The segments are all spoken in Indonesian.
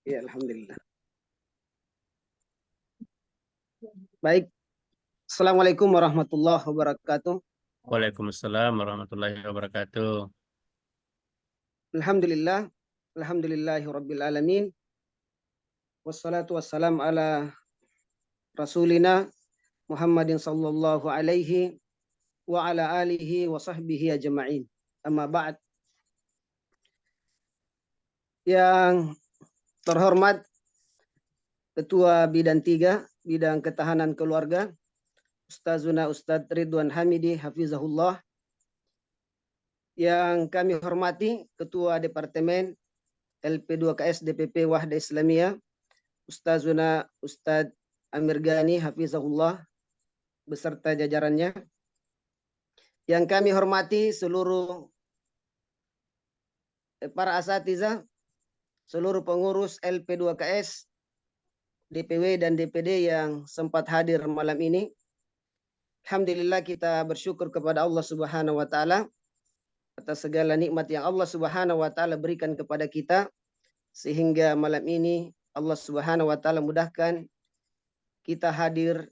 Ya, alhamdulillah. Baik. Assalamualaikum warahmatullahi wabarakatuh. Waalaikumsalam warahmatullahi wabarakatuh. Alhamdulillah. Alhamdulillahi rabbil alamin. Wassalatu wassalam ala rasulina Muhammadin sallallahu alaihi wa ala alihi wa sahbihi ajma'in. Amma ba'd. Yang terhormat Ketua Bidang 3, Bidang Ketahanan Keluarga, Ustazuna Ustadz Ridwan Hamidi, Hafizahullah. Yang kami hormati Ketua Departemen LP2KS DPP Wahda Islamiyah, Ustazuna Ustadz Amir Ghani, Hafizahullah, beserta jajarannya. Yang kami hormati seluruh para asatidzah, seluruh pengurus LP2KS, DPW dan DPD yang sempat hadir malam ini. Alhamdulillah kita bersyukur kepada Allah Subhanahu wa taala atas segala nikmat yang Allah Subhanahu wa taala berikan kepada kita sehingga malam ini Allah Subhanahu wa taala mudahkan kita hadir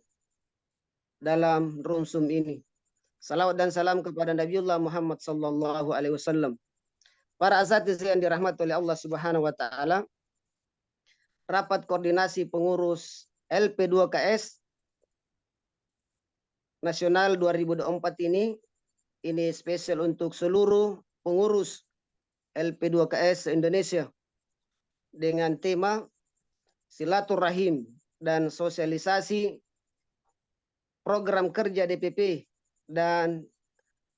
dalam room Zoom ini. Salawat dan salam kepada Nabiullah Muhammad sallallahu alaihi wasallam. Para asatidzah yang dirahmati oleh Allah Subhanahu wa taala, rapat koordinasi pengurus LP2KS Nasional 2024 ini spesial untuk seluruh pengurus LP2KS Indonesia dengan tema silaturahim dan sosialisasi program kerja DPP dan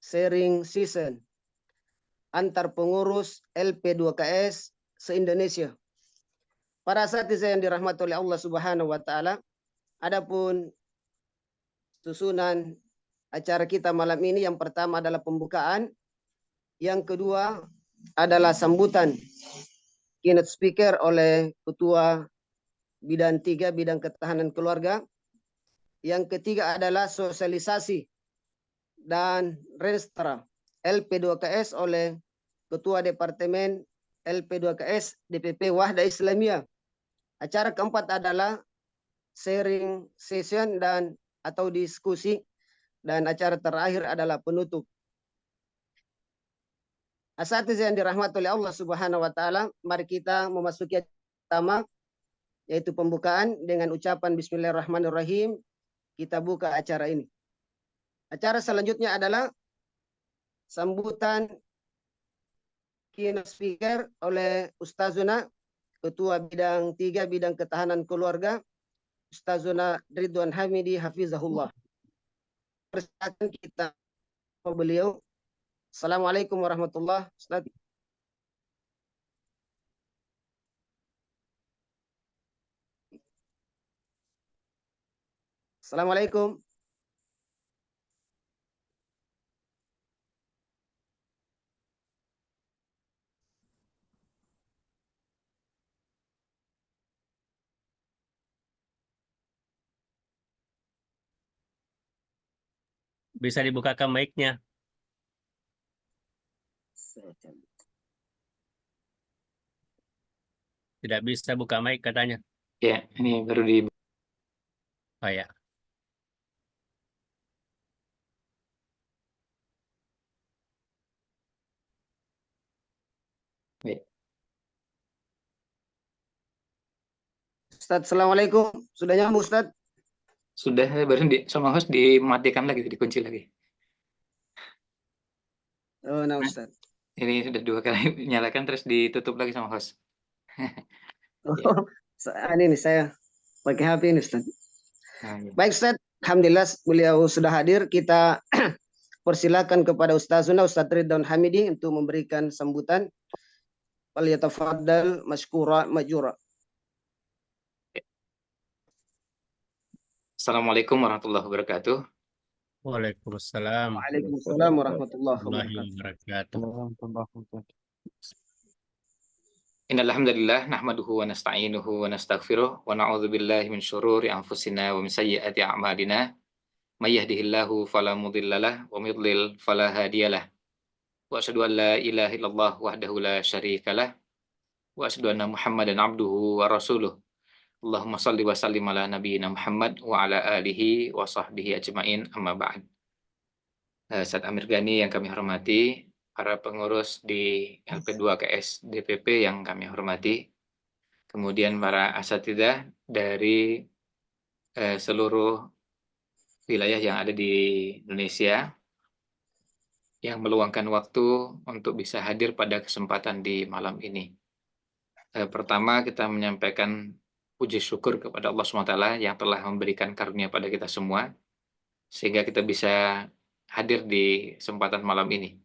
sharing season antar pengurus LP2KS se-Indonesia. Para asatidzah yang dirahmati oleh Allah Subhanahu wa taala, adapun susunan acara kita malam ini, yang pertama adalah pembukaan, yang kedua adalah sambutan keynote speaker oleh Ketua Bidang 3, Bidang Ketahanan Keluarga. Yang ketiga adalah sosialisasi dan registra LP2KS oleh Ketua Departemen LP2KS DPP Wahda Islamiyah. Acara keempat adalah sharing session dan atau diskusi, dan acara terakhir adalah penutup. Asatidzah yang dirahmati oleh Allah Subhanahu wa taala, mari kita memasuki pertama, yaitu pembukaan dengan ucapan bismillahirrahmanirrahim. Kita buka acara ini. Acara selanjutnya adalah sambutan keynote speaker oleh Ustazuna Ketua Bidang 3, Bidang Ketahanan Keluarga, Ustazuna Ridwan Hamidi, Hafizahullah. Persilakan kita beliau. Assalamualaikum warahmatullahi wabarakatuh. Assalamualaikum. Bisa dibukakan mic-nya. Tidak bisa buka mic katanya. Ya, ini baru di. Oh ya. Baik. Ustaz, assalamualaikum. Sudah nyambung Ustaz? Sudah, baru sama host dimatikan lagi, dikunci lagi. Oh, nah Ustaz. Ini sudah 2 kali nyalakan terus ditutup lagi sama host. Oh, ini nih saya pakai HP ini Ustaz. Nah, ya. Baik Ustaz, alhamdulillah beliau sudah hadir. Kita persilakan kepada Ustazuna Ustadz Ridwan Hamidi untuk memberikan sambutan. Falyatafaddal mashkura majura. Assalamualaikum warahmatullahi wabarakatuh. Waalaikumsalam Waalaikumsalam warahmatullahi wabarakatuh. Innal hamdalillah nahmaduhu wa nasta'inuhu wa nastaghfiruh wa na'udzu billahi min syururi anfusina wa min sayyiati a'malina. May yahdihillahu fala mudhillalah wa may yudlil fala hadiyalah. Wa asyhadu an la ilaha illallah wahdahu la syarikalah wa asyhadu anna Muhammadan abduhu wa rasuluh. Allahumma shalli wa sallim ala nabiyyina Muhammad wa ala alihi wa sahbihi ajmain, amma ba'd. Ustadz Amir Ghani yang kami hormati, para pengurus di LP2KS DPP yang kami hormati, kemudian para asatidzah dari seluruh wilayah yang ada di Indonesia yang meluangkan waktu untuk bisa hadir pada kesempatan di malam ini. Pertama, kita menyampaikan puji syukur kepada Allah SWT yang telah memberikan karunia pada kita semua, sehingga kita bisa hadir di kesempatan malam ini.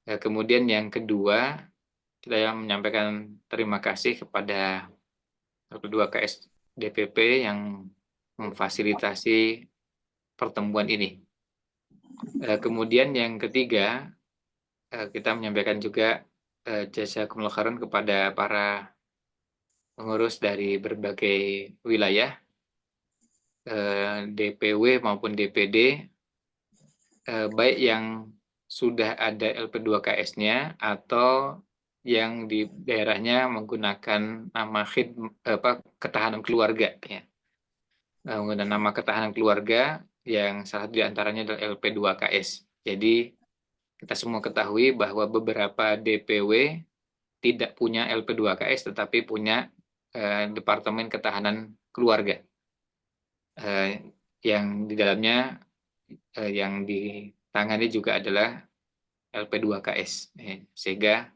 Kemudian yang kedua, kita menyampaikan terima kasih kepada LP2KS DPP yang memfasilitasi pertemuan ini. Kemudian yang ketiga, kita menyampaikan juga jazakumullah khairan kepada para pengurus dari berbagai wilayah, DPW maupun DPD, baik yang sudah ada LP2KS-nya atau yang di daerahnya menggunakan nama ketahanan keluarga, ya. Menggunakan nama ketahanan keluarga yang salah satu diantaranya adalah LP2KS. Jadi kita semua ketahui bahwa beberapa DPW tidak punya LP2KS tetapi punya Departemen Ketahanan Keluarga, yang di dalamnya yang ditangani juga adalah LP2KS, sehingga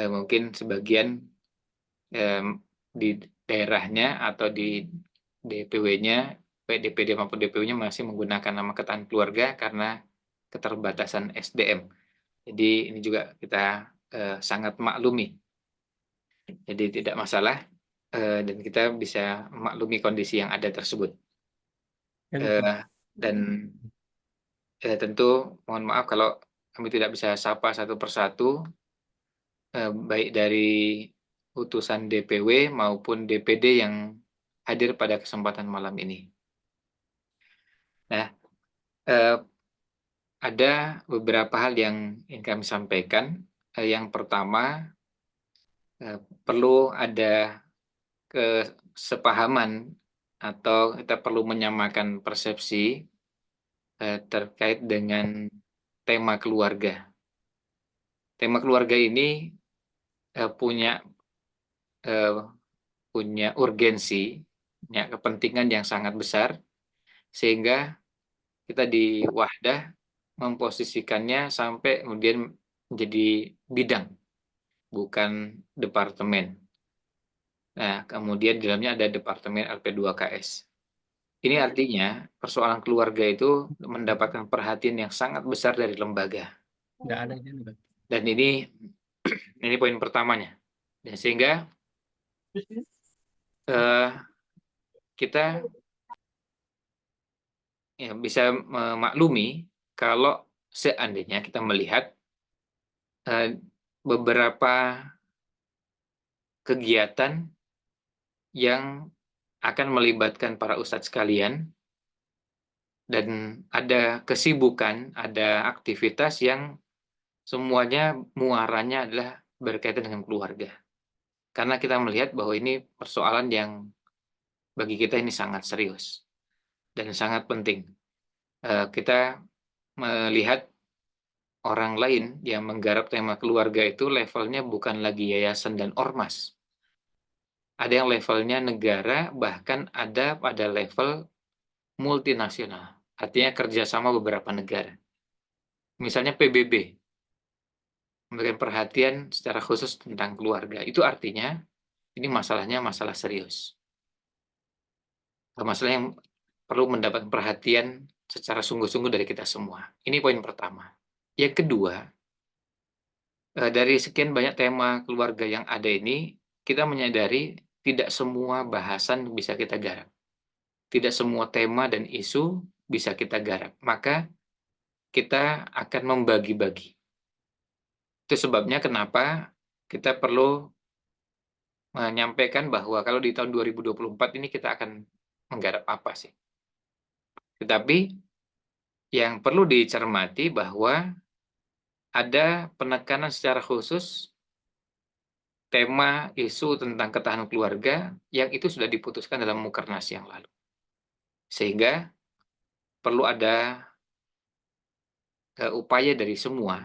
mungkin sebagian di daerahnya atau di DPW-nya, baik DPD maupun DPW-nya masih menggunakan nama ketahanan keluarga karena keterbatasan SDM. Jadi ini juga kita sangat maklumi. Jadi tidak masalah, dan kita bisa maklumi kondisi yang ada tersebut. Dan tentu mohon maaf kalau kami tidak bisa sapa satu persatu, baik dari utusan DPW maupun DPD yang hadir pada kesempatan malam ini. Nah, ada beberapa hal yang ingin kami sampaikan. Yang pertama, perlu ada kesepahaman atau kita perlu menyamakan persepsi terkait dengan tema keluarga. Tema keluarga ini punya urgensi, punya kepentingan yang sangat besar, sehingga kita di Wahdah memposisikannya sampai kemudian menjadi bidang, bukan departemen. Nah, kemudian di dalamnya ada Departemen LP2KS. Ini artinya persoalan keluarga itu mendapatkan perhatian yang sangat besar dari lembaga. Nggak ada juga. Dan ini poin pertamanya. Dan sehingga kita ya bisa memaklumi kalau seandainya kita melihat beberapa kegiatan yang akan melibatkan para ustadz sekalian dan ada kesibukan, ada aktivitas yang semuanya muaranya adalah berkaitan dengan keluarga. Karena kita melihat bahwa ini persoalan yang bagi kita ini sangat serius dan sangat penting. Kita melihat orang lain yang menggarap tema keluarga itu levelnya bukan lagi yayasan dan ormas. Ada yang levelnya negara, bahkan ada pada level multinasional. Artinya kerjasama beberapa negara. Misalnya PBB, memberikan perhatian secara khusus tentang keluarga. Itu artinya ini masalahnya masalah serius. Masalah yang perlu mendapat perhatian secara sungguh-sungguh dari kita semua. Ini poin pertama. Yang kedua, dari sekian banyak tema keluarga yang ada ini, kita menyadari tidak semua bahasan bisa kita garap. Tidak semua tema dan isu bisa kita garap. Maka kita akan membagi-bagi. Itu sebabnya kenapa kita perlu menyampaikan bahwa kalau di tahun 2024 ini kita akan menggarap apa sih. Tetapi yang perlu dicermati bahwa ada penekanan secara khusus tema isu tentang ketahanan keluarga yang itu sudah diputuskan dalam Mukernas yang lalu. Sehingga perlu ada upaya dari semua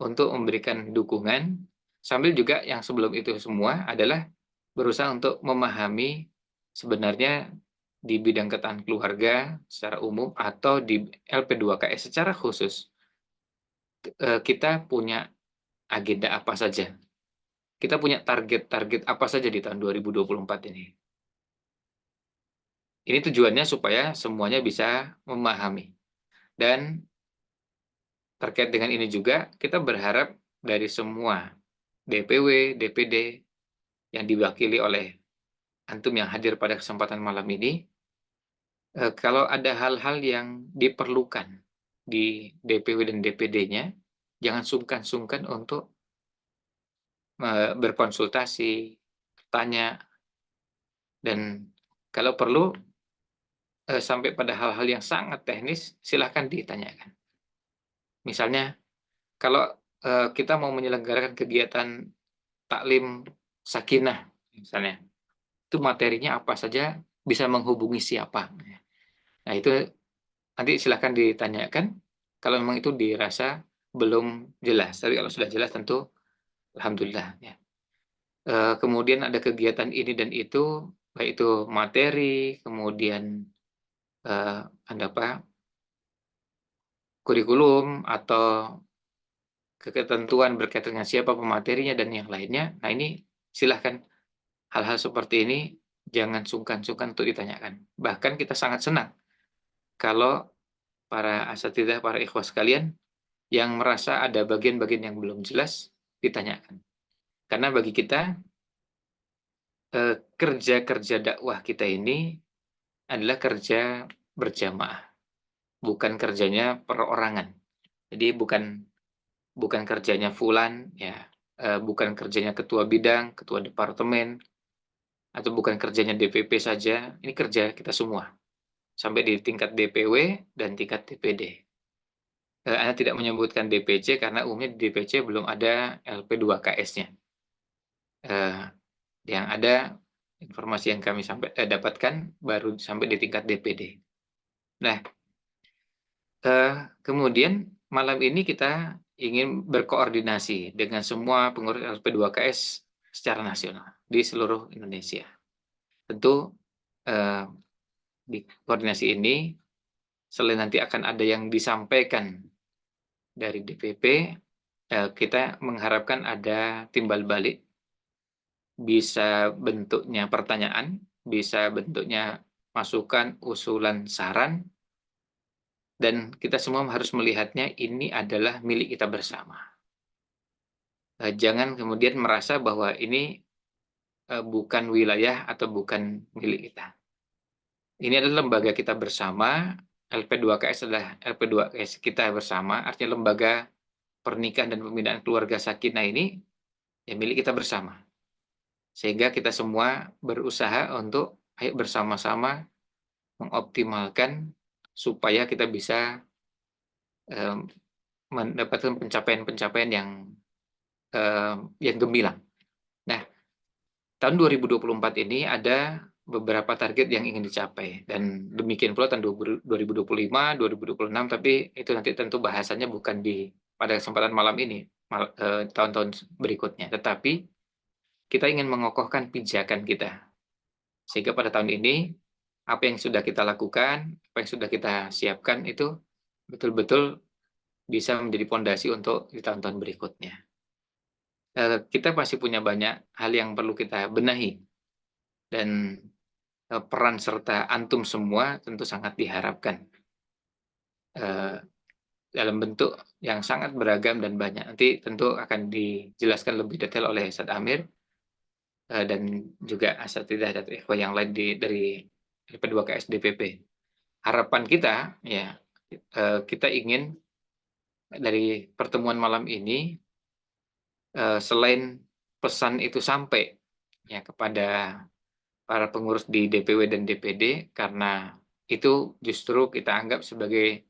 untuk memberikan dukungan, sambil juga yang sebelum itu semua adalah berusaha untuk memahami sebenarnya di bidang ketahanan keluarga secara umum atau di LP2KS secara khusus, kita punya agenda apa saja. Kita punya target-target apa saja di tahun 2024 ini. Ini tujuannya supaya semuanya bisa memahami. Dan terkait dengan ini juga, kita berharap dari semua DPW, DPD yang diwakili oleh antum yang hadir pada kesempatan malam ini, kalau ada hal-hal yang diperlukan di DPW dan DPD-nya, jangan sungkan-sungkan untuk berkonsultasi, tanya, dan kalau perlu sampai pada hal-hal yang sangat teknis, silahkan ditanyakan. Misalnya, kalau kita mau menyelenggarakan kegiatan taklim sakinah, misalnya, itu materinya apa saja, bisa menghubungi siapa. Nah, itu nanti silahkan ditanyakan, kalau memang itu dirasa belum jelas. Tapi kalau sudah jelas tentu alhamdulillah, ya. Kemudian ada kegiatan ini dan itu, baik itu materi, kemudian ada apa, kurikulum atau ketentuan berkaitan dengan siapa pematerinya dan yang lainnya. Nah, ini silahkan hal-hal seperti ini jangan sungkan-sungkan untuk ditanyakan. Bahkan kita sangat senang kalau para asatidzah, para ikhwah sekalian yang merasa ada bagian-bagian yang belum jelas ditanyakan. Karena bagi kita kerja-kerja dakwah kita ini adalah kerja berjamaah, bukan kerjanya perorangan. Jadi bukan kerjanya fulan, ya, bukan kerjanya ketua bidang, ketua departemen, atau bukan kerjanya DPP saja. Ini kerja kita semua, sampai di tingkat DPW dan tingkat DPD. Anda tidak menyebutkan DPC karena umumnya di DPC belum ada LP2KS-nya. Yang ada informasi yang kami dapatkan baru sampai di tingkat DPD. Nah, kemudian malam ini kita ingin berkoordinasi dengan semua pengurus LP2KS secara nasional di seluruh Indonesia. Tentu di koordinasi ini selain nanti akan ada yang disampaikan dari DPP, kita mengharapkan ada timbal balik, bisa bentuknya pertanyaan, bisa bentuknya masukan, usulan, saran, dan kita semua harus melihatnya ini adalah milik kita bersama. Jangan kemudian merasa bahwa ini bukan wilayah atau bukan milik kita. Ini adalah lembaga kita bersama, LP2KS adalah LP2KS kita bersama, artinya lembaga pernikahan dan pembinaan keluarga sakinah ini ya milik kita bersama. Sehingga kita semua berusaha untuk ayo bersama-sama mengoptimalkan supaya kita bisa mendapatkan pencapaian-pencapaian yang gemilang. Nah, tahun 2024 ini ada beberapa target yang ingin dicapai, dan demikian pula tahun 2025, 2026, tapi itu nanti tentu bahasannya bukan pada kesempatan malam ini, tahun-tahun berikutnya. Tetapi kita ingin mengokohkan pijakan kita, sehingga pada tahun ini apa yang sudah kita lakukan, apa yang sudah kita siapkan itu betul-betul bisa menjadi fondasi untuk di tahun-tahun berikutnya. Kita masih punya banyak hal yang perlu kita benahi, dan peran serta antum semua tentu sangat diharapkan dalam bentuk yang sangat beragam dan banyak. Nanti tentu akan dijelaskan lebih detail oleh Ustadz Amir dan juga asatidzah dan ikhwah yang lain dari LP2KS DPP. Harapan kita, ya, kita ingin dari pertemuan malam ini, selain pesan itu sampai ya kepada para pengurus di DPW dan DPD, karena itu justru kita anggap sebagai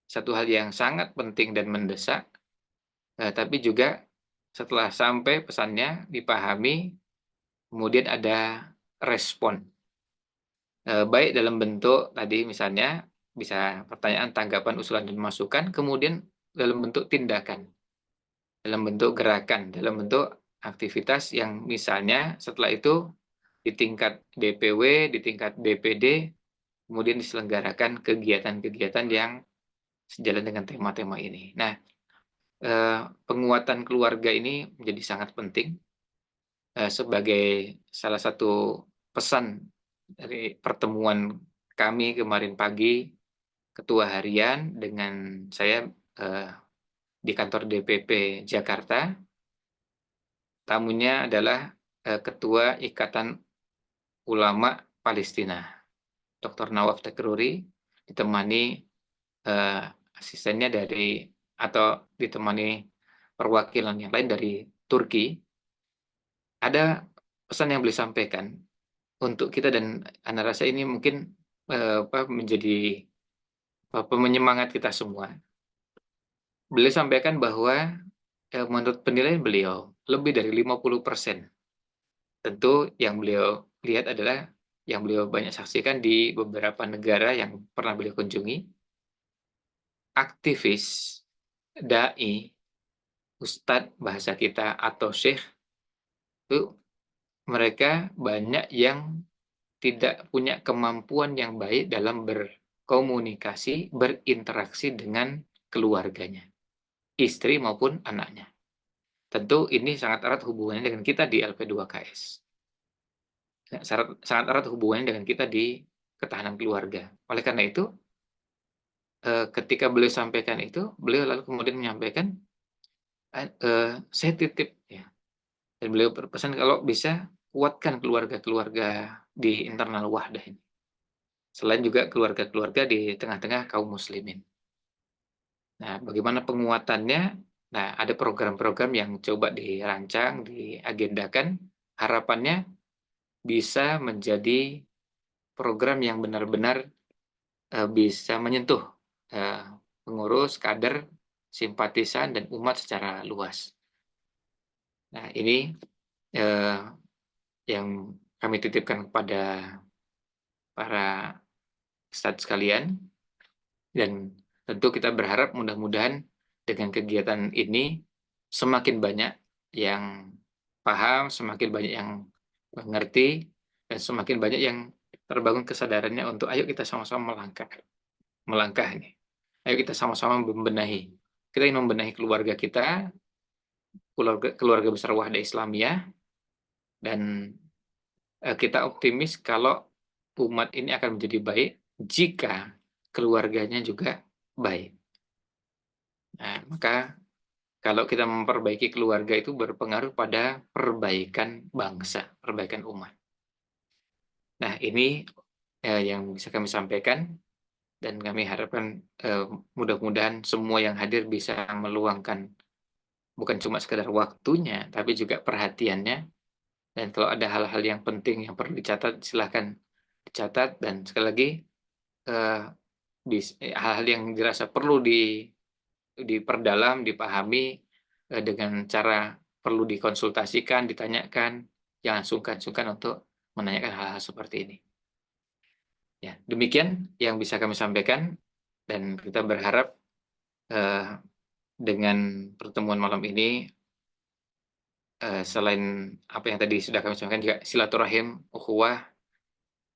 satu hal yang sangat penting dan mendesak, tapi juga setelah sampai pesannya dipahami, kemudian ada respon. Baik dalam bentuk tadi misalnya bisa pertanyaan, tanggapan, usulan, dan masukan, kemudian dalam bentuk tindakan, dalam bentuk gerakan, dalam bentuk aktivitas yang misalnya setelah itu di tingkat DPW, di tingkat DPD, kemudian diselenggarakan kegiatan-kegiatan yang sejalan dengan tema-tema ini. Nah, penguatan keluarga ini menjadi sangat penting sebagai salah satu pesan dari pertemuan kami kemarin pagi, ketua harian dengan saya di kantor DPP Jakarta. Tamunya adalah Ketua Ikatan Ulama Palestina, Dr. Nawaf Tekruri, ditemani asistennya atau ditemani perwakilan yang lain dari Turki. Ada pesan yang beliau sampaikan untuk kita, dan Ana rasa ini mungkin menjadi penyemangat kita semua. Beliau sampaikan bahwa menurut penilaian beliau lebih dari 50%. Tentu yang beliau lihat adalah yang beliau banyak saksikan di beberapa negara yang pernah beliau kunjungi. Aktivis, dai, ustadz bahasa kita atau syekh itu mereka banyak yang tidak punya kemampuan yang baik dalam berkomunikasi, berinteraksi dengan keluarganya, istri maupun anaknya. Tentu ini sangat erat hubungannya dengan kita di LP2KS. Sangat erat hubungannya dengan kita di ketahanan keluarga. Oleh karena itu, ketika beliau sampaikan itu, beliau lalu kemudian menyampaikan, saya titip ya, dan beliau berpesan kalau bisa kuatkan keluarga-keluarga di internal Wahdah ini. Selain juga keluarga-keluarga di tengah-tengah kaum muslimin. Nah, bagaimana penguatannya? Nah, ada program-program yang coba dirancang, diagendakan, harapannya bisa menjadi program yang benar-benar bisa menyentuh pengurus, kader, simpatisan, dan umat secara luas. Nah, ini yang kami titipkan kepada para ustadz sekalian, dan tentu kita berharap mudah-mudahan dengan kegiatan ini semakin banyak yang paham, semakin banyak yang mengerti, dan semakin banyak yang terbangun kesadarannya untuk ayo kita sama-sama melangkah ini. Ayo kita sama-sama membenahi. Kita ingin membenahi keluarga kita, keluarga besar Wahdah Islamiyah, dan kita optimis kalau umat ini akan menjadi baik jika keluarganya juga baik. Nah, maka kalau kita memperbaiki keluarga itu berpengaruh pada perbaikan bangsa, perbaikan umat. Nah, ini yang bisa kami sampaikan, dan kami harapkan mudah-mudahan semua yang hadir bisa meluangkan bukan cuma sekedar waktunya, tapi juga perhatiannya. Dan kalau ada hal-hal yang penting yang perlu dicatat, silahkan dicatat. Dan sekali lagi, hal-hal yang dirasa perlu diperdalam, dipahami dengan cara perlu dikonsultasikan, ditanyakan, jangan sungkan-sungkan untuk menanyakan hal-hal seperti ini. Ya, demikian yang bisa kami sampaikan, dan kita berharap dengan pertemuan malam ini, selain apa yang tadi sudah kami sampaikan, juga silaturahim, ukhuwah,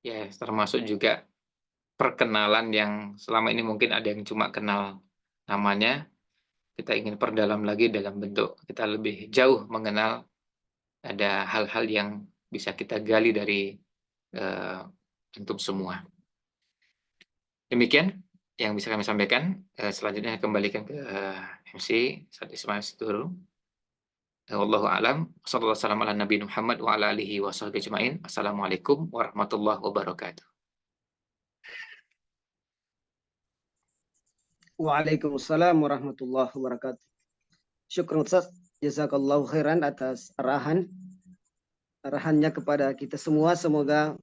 ya termasuk juga perkenalan yang selama ini mungkin ada yang cuma kenal namanya, kita ingin perdalam lagi dalam bentuk kita lebih jauh mengenal, ada hal-hal yang bisa kita gali dari antum semua. Demikian yang bisa kami sampaikan. Selanjutnya kembalikan ke MC Ustaz Ismail Sitorus. Wallahu a'lam. Wassallallahu wasallam ala Nabi Muhammad wa ala alihi wa sahbihi ajma'in. Assalamualaikum warahmatullahi wabarakatuh. Waalaikumsalam warahmatullahi wabarakatuh. Syukran Ustaz, jazakallahu khairan atas arahannya kepada kita semua. Semoga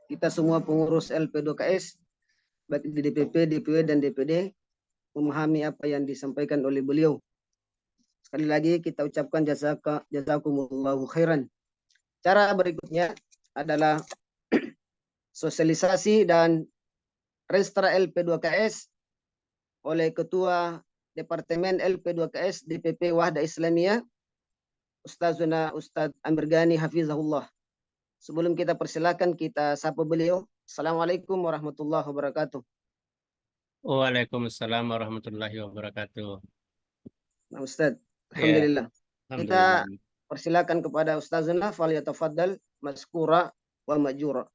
kita semua pengurus LP2KS, baik di DPP, DPW, dan DPD, memahami apa yang disampaikan oleh beliau. Sekali lagi kita ucapkan jazakumullahu khairan. Cara berikutnya adalah sosialisasi dan Restra LP2KS oleh Ketua Departemen LP2KS DPP Wahda Islamiyah Ustazuna Ustadz Amir Ghani Hafizahullah. Sebelum kita persilakan, kita sapa beliau. Assalamualaikum warahmatullahi wabarakatuh. Waalaikumsalam warahmatullahi wabarakatuh. Nah, Ustadz, Ya, alhamdulillah. Kita alhamdulillah. persilakan kepada Ustazuna falyatafaddal maskura wa majura.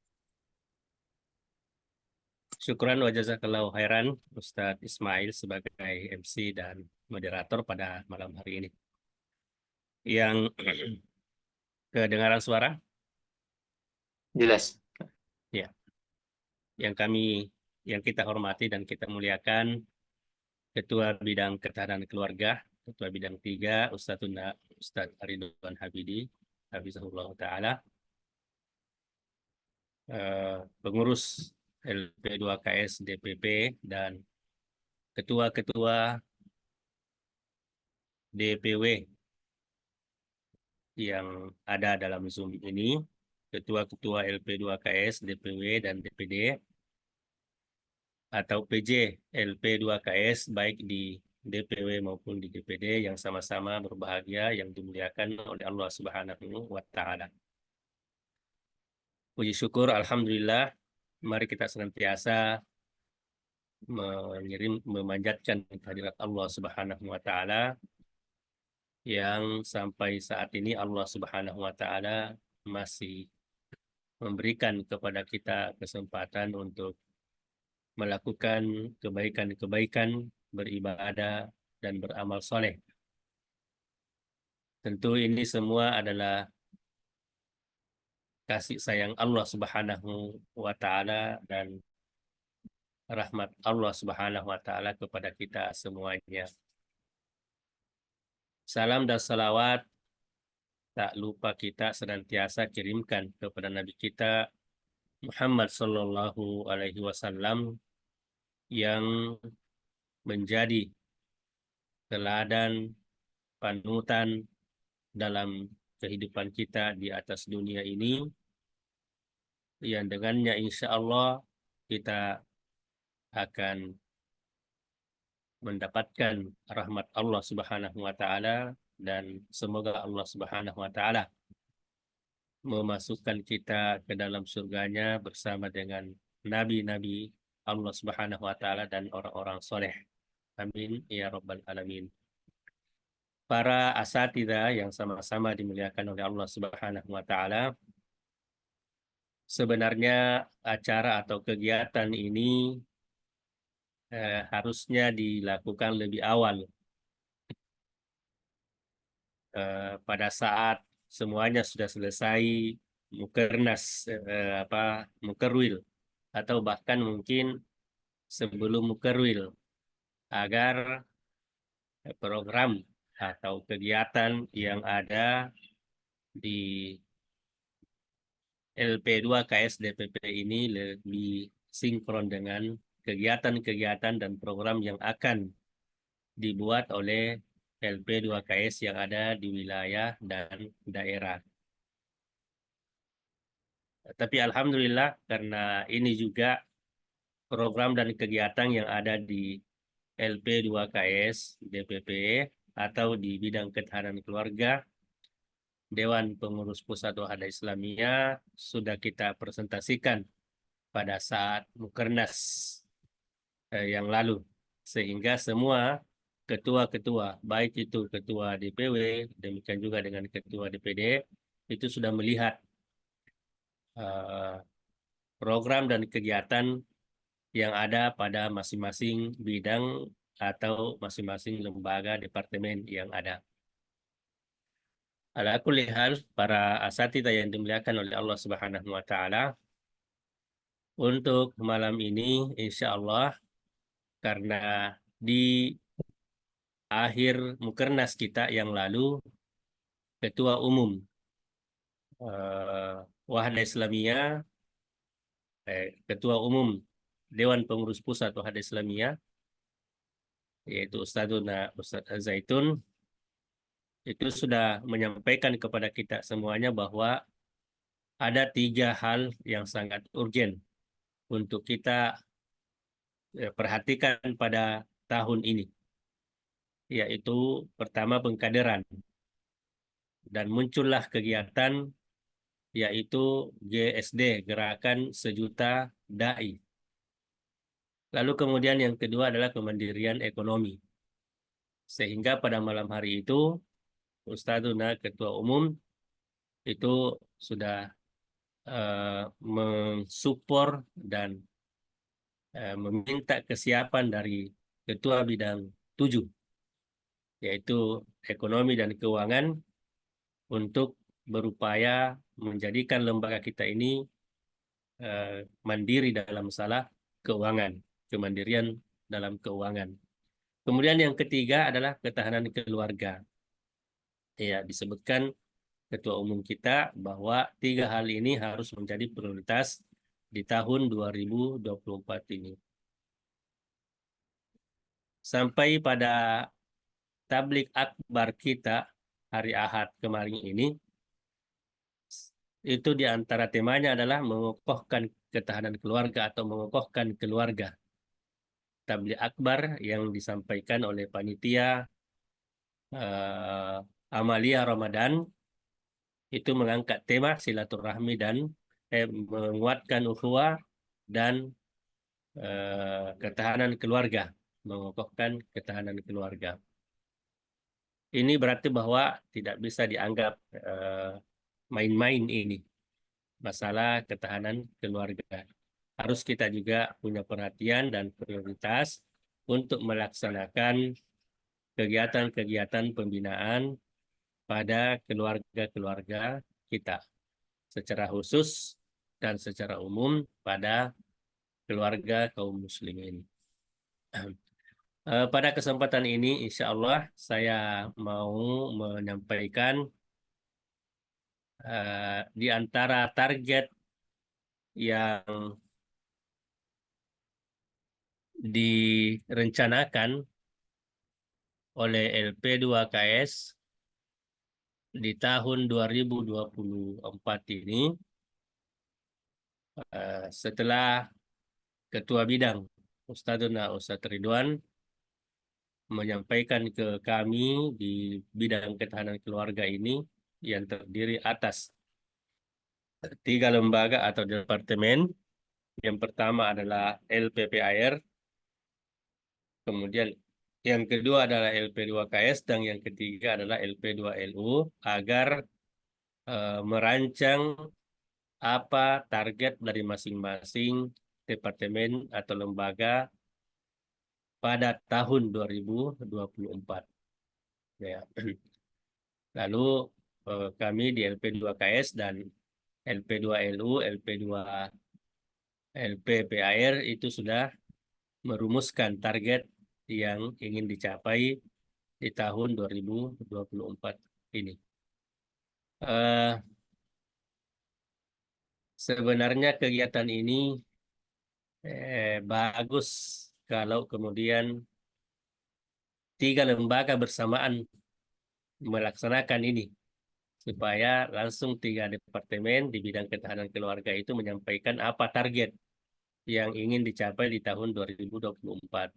Syukran wa jazakallahu khairan Ustadz Ismail sebagai MC dan moderator pada malam hari ini. Yang kedengaran suara? Jelas. Ya. Yang kita hormati dan kita muliakan Ketua Bidang Ketahanan Keluarga, Ketua Bidang 3, Ustadz Ridwan Habidi, Hafizahullah Ta'ala, pengurus LP2KS DPP dan ketua-ketua DPW yang ada dalam Zoom ini, ketua-ketua LP2KS DPW dan DPD, atau PJ LP2KS baik di DPW maupun di DPD yang sama-sama berbahagia yang dimuliakan oleh Allah Subhanahu wa Ta'ala. Puji syukur, alhamdulillah, mari kita senantiasa memanjatkan kehadirat Allah Subhanahu wa Ta'ala yang sampai saat ini Allah Subhanahu wa Ta'ala masih memberikan kepada kita kesempatan untuk melakukan kebaikan-kebaikan, beribadah, dan beramal soleh. Tentu ini semua adalah kasih sayang Allah Subhanahu wa Ta'ala dan rahmat Allah Subhanahu wa Ta'ala kepada kita semuanya. Salam dan salawat tak lupa kita senantiasa kirimkan kepada Nabi kita Muhammad Sallallahu Alaihi Wasallam yang menjadi teladan panutan dalam kehidupan kita di atas dunia ini, yang dengannya insya Allah kita akan mendapatkan rahmat Allah Subhanahu wa Ta'ala, dan semoga Allah Subhanahu wa Ta'ala memasukkan kita ke dalam surganya bersama dengan nabi-nabi Allah Subhanahu wa Ta'ala dan orang-orang soleh. Amin ya rabbal alamin. Para asatidzah yang sama-sama dimuliakan oleh Allah Subhanahu wa Ta'ala, sebenarnya acara atau kegiatan ini harusnya dilakukan lebih awal, pada saat semuanya sudah selesai mukernas, mukerwil, atau bahkan mungkin sebelum mukerwil, agar program atau kegiatan yang ada di LP2KS DPP ini lebih sinkron dengan kegiatan-kegiatan dan program yang akan dibuat oleh LP2KS yang ada di wilayah dan daerah. Tapi alhamdulillah, karena ini juga program dan kegiatan yang ada di LP2KS DPP atau di bidang ketahanan keluarga, Dewan Pengurus Pusat Wahda Islamiyah sudah kita presentasikan pada saat Mukernas yang lalu, sehingga semua ketua-ketua, baik itu ketua DPW, demikian juga dengan ketua DPD, itu sudah melihat program dan kegiatan yang ada pada masing-masing bidang atau masing-masing lembaga departemen yang ada. Ala kulli hal, para asatidzah yang dimuliakan oleh Allah Subhanahu wa Ta'ala, untuk malam ini insya Allah, karena di akhir mukernas kita yang lalu, Ketua Umum Wahda Islamiyah, Ketua Umum Dewan Pengurus Pusat Wahda Islamiyah, yaitu Ustadz Zaitun, itu sudah menyampaikan kepada kita semuanya bahwa ada 3 hal yang sangat urgen untuk kita perhatikan pada tahun ini, yaitu pertama pengkaderan, dan muncullah kegiatan yaitu GSD, Gerakan Sejuta Dai. Lalu kemudian yang kedua adalah kemandirian ekonomi. Sehingga pada malam hari itu Ustadzuna Ketua Umum itu sudah mensupport dan meminta kesiapan dari Ketua Bidang 7, yaitu ekonomi dan keuangan, untuk berupaya menjadikan lembaga kita ini mandiri dalam masalah keuangan, kemandirian dalam keuangan. Kemudian yang ketiga adalah ketahanan keluarga. Ya, disebutkan Ketua Umum kita bahwa 3 hal ini harus menjadi prioritas di tahun 2024 ini. Sampai pada tablik akbar kita hari Ahad kemarin ini, itu di antara temanya adalah mengokohkan ketahanan keluarga atau mengokohkan keluarga. Tablik akbar yang disampaikan oleh panitia Amalia Ramadan itu mengangkat tema silaturahmi dan menguatkan ukhuwah dan ketahanan keluarga, mengokohkan ketahanan keluarga. Ini berarti bahwa tidak bisa dianggap main-main ini, masalah ketahanan keluarga. Harus kita juga punya perhatian dan prioritas untuk melaksanakan kegiatan-kegiatan pembinaan pada keluarga-keluarga kita, secara khusus dan secara umum pada keluarga kaum muslimin. Pada kesempatan ini, insya Allah saya mau menyampaikan di antara target yang direncanakan oleh LP2KS di tahun 2024 ini, setelah Ketua Bidang Ustadzuna Ustadz Ridwan menyampaikan ke kami di bidang ketahanan keluarga ini yang terdiri atas 3 lembaga atau departemen. Yang pertama adalah LPPAR, kemudian yang kedua adalah LP2KS, dan yang ketiga adalah LP2LU, agar merancang apa target dari masing-masing departemen atau lembaga pada tahun 2024. Ya. Lalu kami di LP2KS dan LP2LU, LPPAR itu sudah merumuskan target yang ingin dicapai di tahun 2024 ini. Sebenarnya kegiatan ini bagus kalau kemudian 3 lembaga bersamaan melaksanakan ini, supaya langsung 3 departemen di bidang ketahanan keluarga itu menyampaikan apa target yang ingin dicapai di tahun 2024.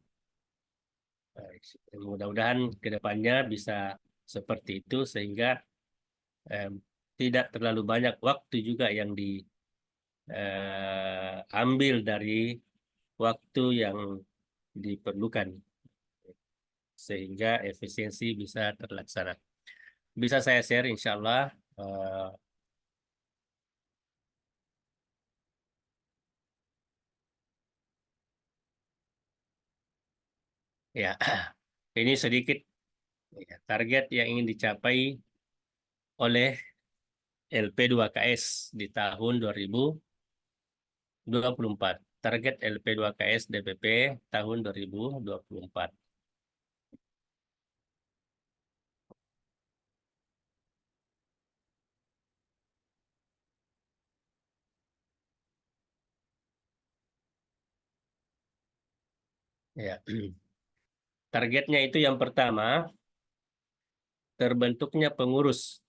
Mudah-mudahan ke depannya bisa seperti itu, sehingga tidak terlalu banyak waktu juga yang diambil dari waktu yang diperlukan, sehingga efisiensi bisa terlaksana. Bisa saya share insya Allah. Ya, ini sedikit target yang ingin dicapai oleh LP2KS di tahun 2024. Target LP2KS DPP tahun 2024. Ya. Targetnya itu yang pertama, terbentuknya pengurus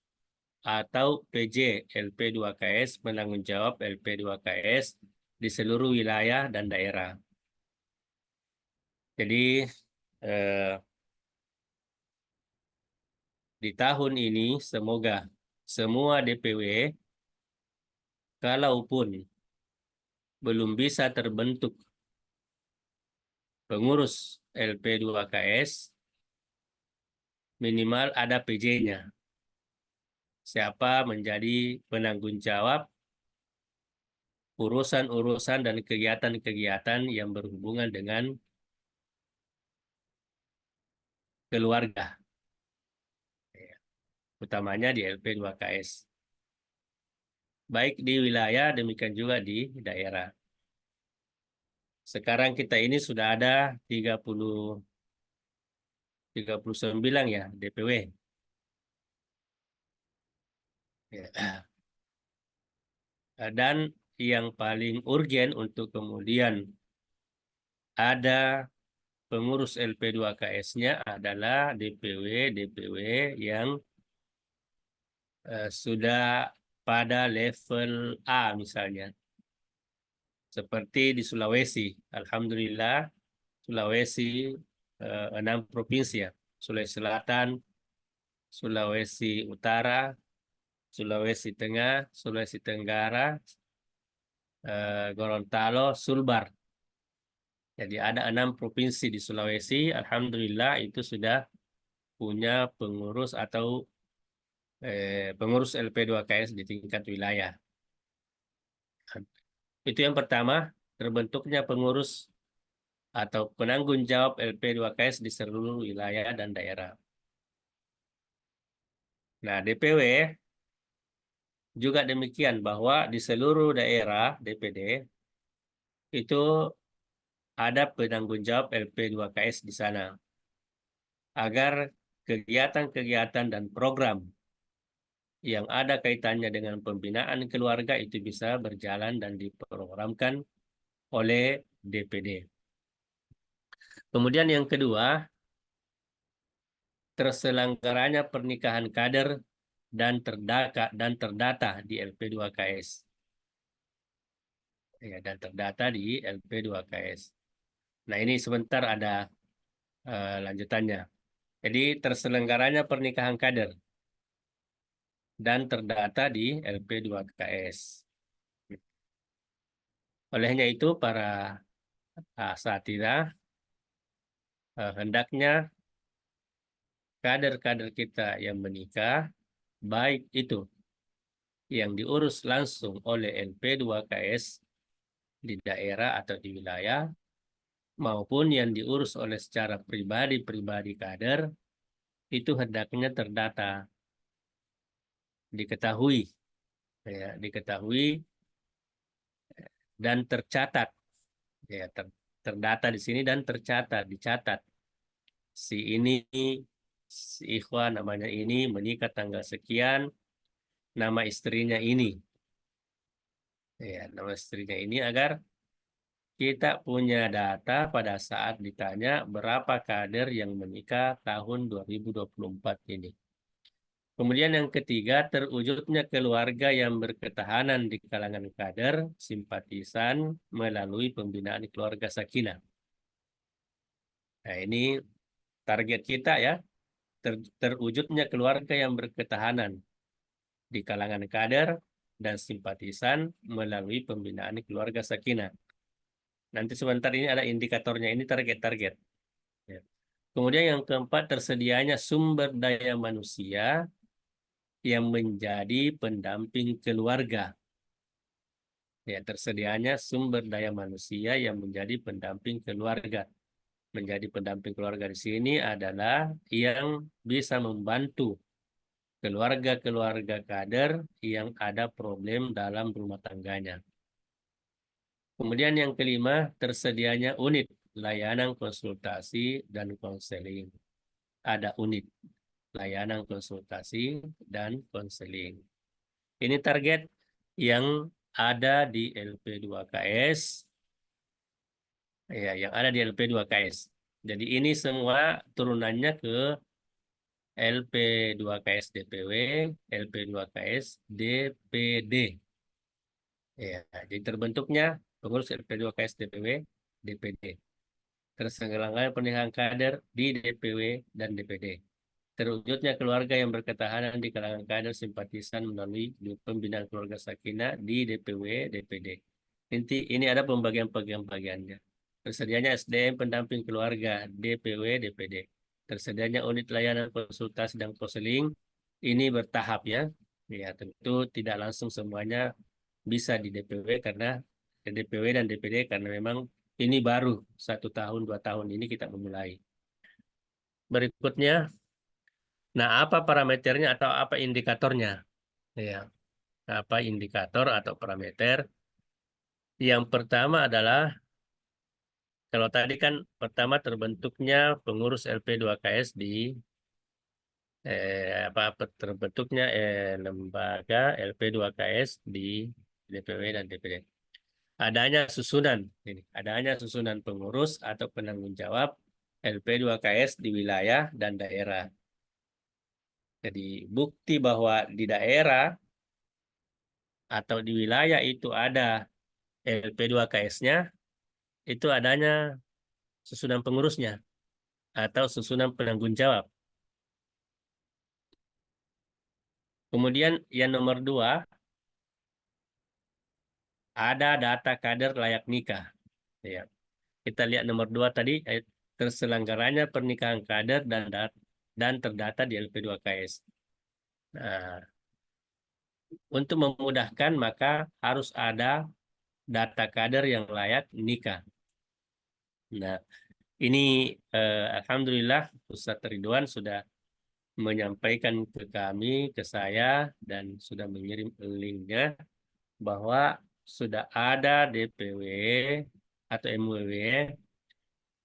atau PJ LP2KS penanggung jawab LP2KS di seluruh wilayah dan daerah. Jadi di tahun ini semoga semua DPW kalaupun belum bisa terbentuk pengurus LP2KS, minimal ada PJ-nya. Siapa menjadi penanggung jawab urusan-urusan dan kegiatan-kegiatan yang berhubungan dengan keluarga, utamanya di LP2KS. Baik di wilayah, demikian juga di daerah. Sekarang kita ini sudah ada 39 ya DPW. Ya. Dan yang paling urgen untuk kemudian ada pengurus LP2KS-nya adalah DPW yang sudah pada level A misalnya. Seperti di Sulawesi. Alhamdulillah, Sulawesi 6 provinsi ya. Sulawesi Selatan, Sulawesi Utara, Sulawesi Tengah, Sulawesi Tenggara, Gorontalo, Sulbar. Jadi ada 6 provinsi di Sulawesi. Alhamdulillah itu sudah punya pengurus atau pengurus LP2KS di tingkat wilayah. Itu yang pertama, terbentuknya pengurus atau penanggung jawab LP2KS di seluruh wilayah dan daerah. Nah, DPW juga demikian bahwa di seluruh daerah DPD itu ada penanggung jawab LP2KS di sana. Agar kegiatan-kegiatan dan program yang ada kaitannya dengan pembinaan keluarga itu bisa berjalan dan diprogramkan oleh DPD. Kemudian yang kedua, terselenggaranya pernikahan kader dan terdata di LP2KS. Ya, dan terdata di LP2KS. Nah, ini sebentar ada lanjutannya. Jadi terselenggaranya pernikahan kader dan terdata di LP2KS. Olehnya itu para asatidz hendaknya kader-kader kita yang menikah, baik itu yang diurus langsung oleh LP2KS di daerah atau di wilayah, maupun yang diurus oleh secara pribadi-pribadi kader, itu hendaknya terdata, diketahui, ya, diketahui dan tercatat, ya, terdata di sini dan tercatat, dicatat. Si ini, si ikhwan namanya ini menikah tanggal sekian, nama istrinya ini, ya, nama istrinya ini, agar kita punya data pada saat ditanya berapa kader yang menikah tahun 2024 ini. Kemudian yang ketiga, terwujudnya keluarga yang berketahanan di kalangan kader, simpatisan melalui pembinaan keluarga sakinah. Nah, ini target kita ya, terwujudnya keluarga yang berketahanan di kalangan kader dan simpatisan melalui pembinaan keluarga sakinah. Nanti sebentar ini ada indikatornya, ini target-target. Ya. Kemudian yang keempat, tersedianya sumber daya manusia yang menjadi pendamping keluarga. Ya, tersedianya sumber daya manusia yang menjadi pendamping keluarga. Menjadi pendamping keluarga di sini adalah yang bisa membantu keluarga-keluarga kader yang ada problem dalam rumah tangganya. Kemudian yang kelima, tersedianya unit layanan konsultasi dan konseling. Ada unit layanan konsultasi dan konseling. Ini target yang ada di LP2KS. Ya, yang ada di LP2KS. Jadi ini semua turunannya ke LP2KS DPW, LP2KS DPD. Ya, jadi terbentuknya pengurus LP2KS DPW, DPD. Terselenggaranya pernikahan kader di DPW dan DPD. Terwujudnya keluarga yang berketahanan di kalangan kader simpatisan melalui pembinaan keluarga sakinah di DPW, DPD. Ini ada pembagian-bagiannya. Tersedianya SDM pendamping keluarga DPW, DPD. Tersedianya unit layanan konsultasi dan konseling. Ini bertahap ya. Ya, tentu tidak langsung semuanya bisa di DPW karena DPW dan DPD karena memang ini baru 1 tahun 2 tahun ini kita memulai. Berikutnya, nah apa parameternya atau apa indikatornya? Ya, apa indikator atau parameter? Yang pertama adalah kalau tadi kan pertama terbentuknya pengurus LP2KS di terbentuknya lembaga LP2KS di DPW dan DPD. Adanya susunan pengurus atau penanggung jawab LP2KS di wilayah dan daerah. Jadi bukti bahwa di daerah atau di wilayah itu ada LP2KS-nya, itu adanya susunan pengurusnya atau susunan penanggung jawab. Kemudian yang nomor 2, ada data kader layak nikah. Ya. Kita lihat nomor 2 tadi, terselenggaranya pernikahan kader dan terdata di LP2KS. Nah, untuk memudahkan maka harus ada data kader yang layak nikah. Nah, ini alhamdulillah Ustadz Ridwan sudah menyampaikan ke kami, ke saya, dan sudah mengirim linknya bahwa sudah ada DPW atau MWW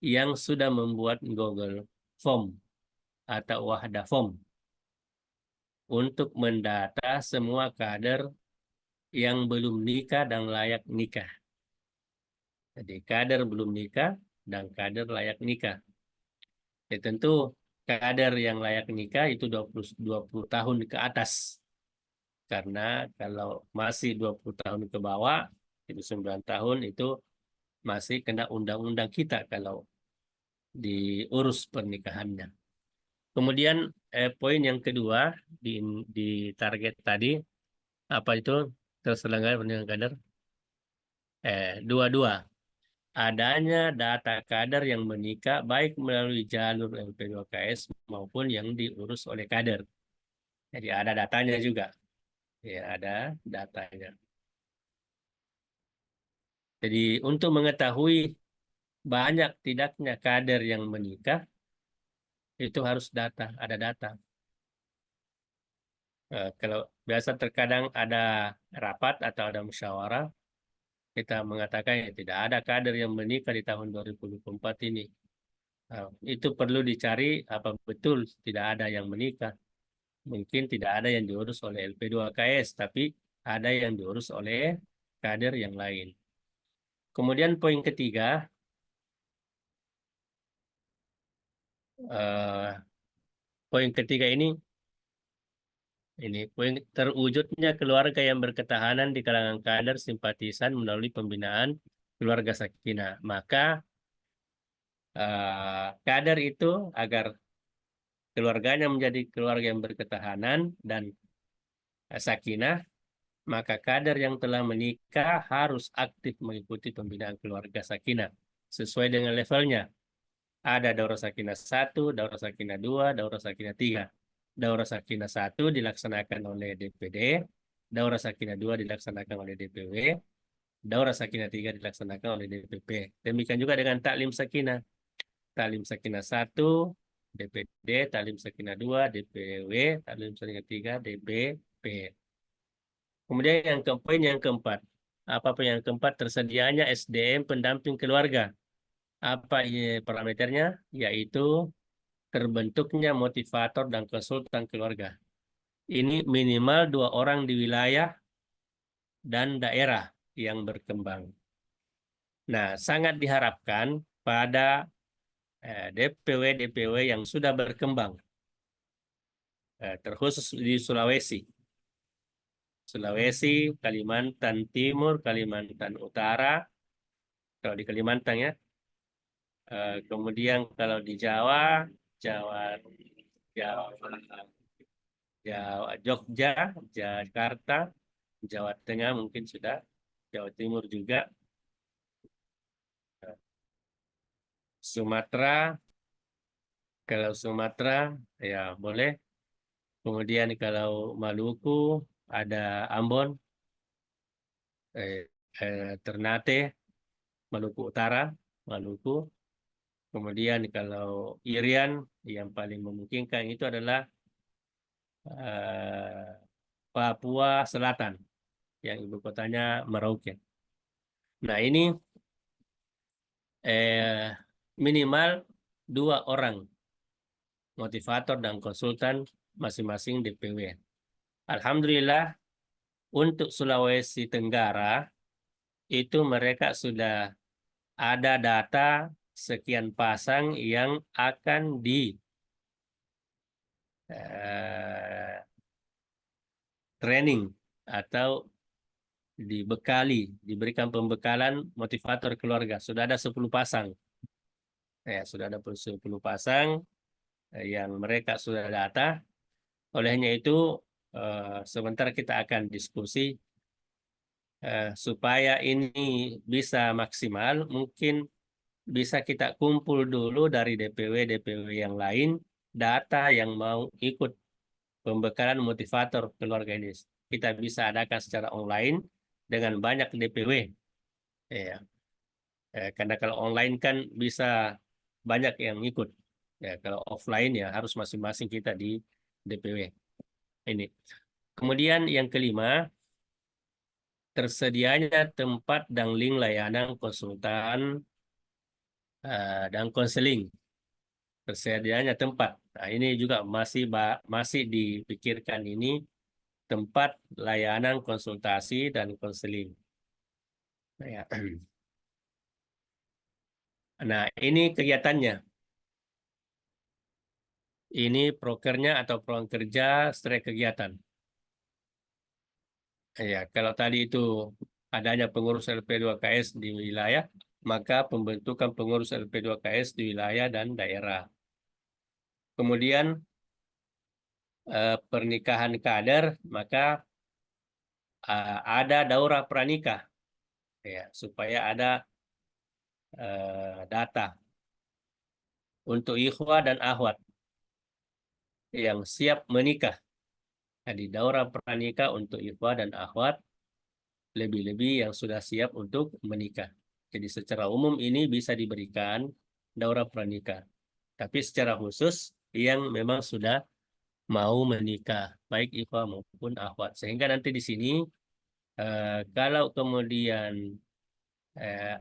yang sudah membuat Google Form atau Wahda Form untuk mendata semua kader yang belum nikah dan layak nikah. Jadi kader belum nikah dan kader layak nikah. Ya, tentu kader yang layak nikah itu 20 tahun ke atas. Karena kalau masih 20 tahun ke bawah, itu 9 tahun itu masih kena undang-undang kita kalau diurus pernikahannya. Kemudian poin yang kedua di target tadi, apa itu terselenggara pernikahan kader? Dua-dua. Adanya data kader yang menikah baik melalui jalur LP2KS maupun yang diurus oleh kader. Jadi ada datanya juga. Ya, ada datanya. Jadi untuk mengetahui banyak tidaknya kader yang menikah, itu harus ada data. Kalau biasa terkadang ada rapat atau ada musyawarah, kita mengatakan ya, tidak ada kader yang menikah di tahun 2024 ini. Itu perlu dicari apa betul tidak ada yang menikah. Mungkin tidak ada yang diurus oleh LP2KS, tapi ada yang diurus oleh kader yang lain. Kemudian poin ketiga, poin ketiga ini poin terwujudnya keluarga yang berketahanan di kalangan kader simpatisan melalui pembinaan keluarga sakinah. Maka kader itu agar keluarganya menjadi keluarga yang berketahanan dan sakinah, maka kader yang telah menikah harus aktif mengikuti pembinaan keluarga sakinah sesuai dengan levelnya. Ada Daurah Sakinah 1, Daurah Sakinah 2, Daurah Sakinah 3. Daurah Sakinah 1 dilaksanakan oleh DPD, Daurah Sakinah 2 dilaksanakan oleh DPW, Daurah Sakinah 3 dilaksanakan oleh DPP. Demikian juga dengan Taklim Sakinah. Taklim Sakinah 1, DPD, Taklim Sakinah 2, DPW, Taklim Sakinah 3, DPP. Kemudian poin yang keempat. Apa poin yang keempat? Tersedianya SDM pendamping keluarga. Apa parameternya? Yaitu terbentuknya motivator dan konsultan keluarga. Ini minimal 2 orang di wilayah dan daerah yang berkembang. Nah, sangat diharapkan pada DPW-DPW yang sudah berkembang. terkhusus di Sulawesi. Sulawesi, Kalimantan Timur, Kalimantan Utara, kalau di Kalimantan ya. Kemudian kalau di Jawa, Jawa, Jawa, Jawa, Jogja, Jakarta, Jawa Tengah mungkin sudah, Jawa Timur juga, Sumatera, kalau Sumatera ya boleh. Kemudian kalau Maluku ada Ambon, Ternate, Maluku Utara, Maluku. Kemudian kalau Irian yang paling memungkinkan itu adalah Papua Selatan, yang ibu kotanya Merauke. Nah ini minimal 2 orang motivator dan konsultan masing-masing DPW. Alhamdulillah untuk Sulawesi Tenggara itu mereka sudah ada data sekian pasang yang akan di training atau diberikan pembekalan motivator keluarga. Sudah ada 10 pasang. Ya, sudah ada 10 pasang yang mereka sudah data. Olehnya itu sebentar kita akan diskusi supaya ini bisa maksimal, mungkin bisa kita kumpul dulu dari DPW yang lain data yang mau ikut pembekalan motivator keluarga ini. Kita bisa adakan secara online dengan banyak DPW. Ya. Karena kalau online kan bisa banyak yang ikut. Ya, kalau offline ya harus masing-masing kita di DPW. Ini. Kemudian yang kelima, tersedianya tempat dan link layanan konsultan dan konseling. Tersedianya tempat. Nah, ini juga masih dipikirkan ini tempat layanan konsultasi dan konseling. Ya. Nah, ini kegiatannya. Ini prokernya atau program kerja strek kegiatan. Ya, kalau tadi itu adanya pengurus LP2KS di wilayah, maka pembentukan pengurus LP2KS di wilayah dan daerah. Kemudian pernikahan kader, maka ada daurah pranikah, ya, supaya ada data untuk ikhwah dan akhwat yang siap menikah. Di daurah pranikah untuk ikhwah dan akhwat, lebih-lebih yang sudah siap untuk menikah. Jadi secara umum ini bisa diberikan daurah pranikah. Tapi secara khusus yang memang sudah mau menikah, baik ikhwah maupun akhwat. Sehingga nanti di sini kalau kemudian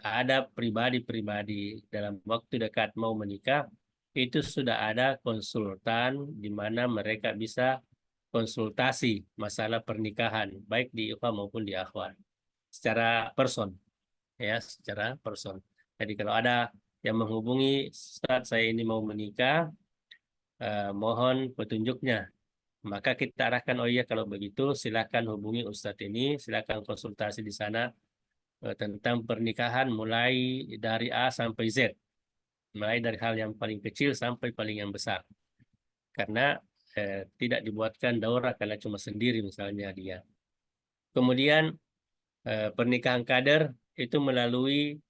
ada pribadi-pribadi dalam waktu dekat mau menikah, itu sudah ada konsultan di mana mereka bisa konsultasi masalah pernikahan, baik di ikhwah maupun di akhwat, secara person, ya, secara person. Jadi kalau ada yang menghubungi, Ustaz, saya ini mau menikah, mohon petunjuknya. Maka kita arahkan, oh iya kalau begitu silakan hubungi Ustadz ini, silakan konsultasi di sana tentang pernikahan mulai dari A sampai Z. Mulai dari hal yang paling kecil sampai paling yang besar. Karena tidak dibuatkan daurah karena cuma sendiri misalnya dia. Kemudian pernikahan kader itu melalui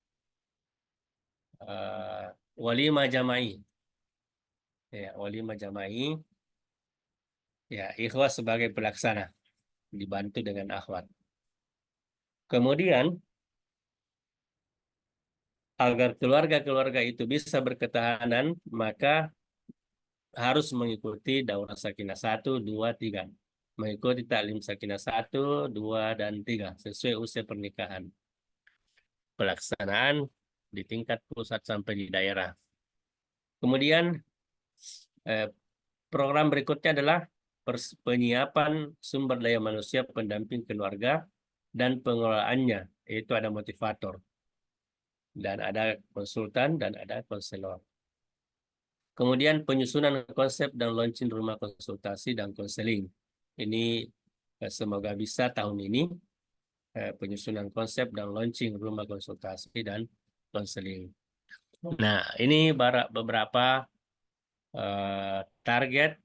walimah jama'i. Ya, walimah jama'i. Ya, ikhwah sebagai pelaksana, dibantu dengan akhwat. Kemudian agar keluarga-keluarga itu bisa berketahanan, maka harus mengikuti daurah sakinah 1, 2, 3. Mengikuti taklim sakinah 1, 2, dan 3 sesuai usia pernikahan. Pelaksanaan di tingkat pusat sampai di daerah. Kemudian program berikutnya adalah penyiapan sumber daya manusia pendamping keluarga dan pengelolaannya, yaitu ada motivator dan ada konsultan dan ada konselor. Kemudian penyusunan konsep dan launching rumah konsultasi dan konseling. Ini semoga bisa tahun ini penyusunan konsep dan launching rumah konsultasi dan konseling. Nah, ini beberapa target,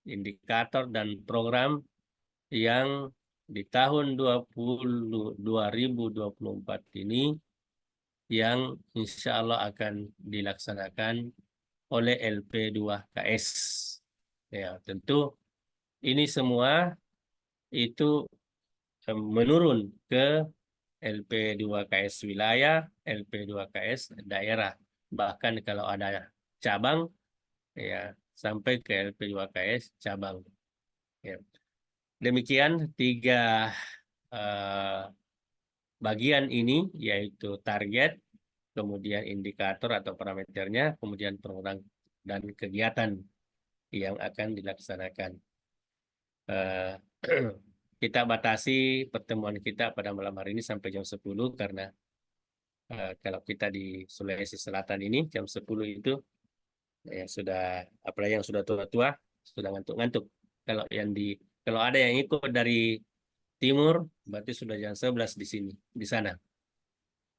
indikator, dan program yang di tahun 2024 ini yang insya Allah akan dilaksanakan oleh LP2KS. Ya, tentu ini semua itu menurun ke LP2KS wilayah, LP2KS daerah. Bahkan kalau ada cabang, ya sampai ke LP2KS cabang. Ya. Demikian 3 bagian ini, yaitu target, kemudian indikator atau parameternya, kemudian program dan kegiatan yang akan dilaksanakan. Kita batasi pertemuan kita pada malam hari ini sampai jam 10 karena kalau kita di Sulawesi Selatan ini jam 10 itu ya sudah, apalagi yang sudah tua-tua sudah ngantuk-ngantuk. Kalau ada yang ikut dari timur berarti sudah jam 11 di sini, di sana.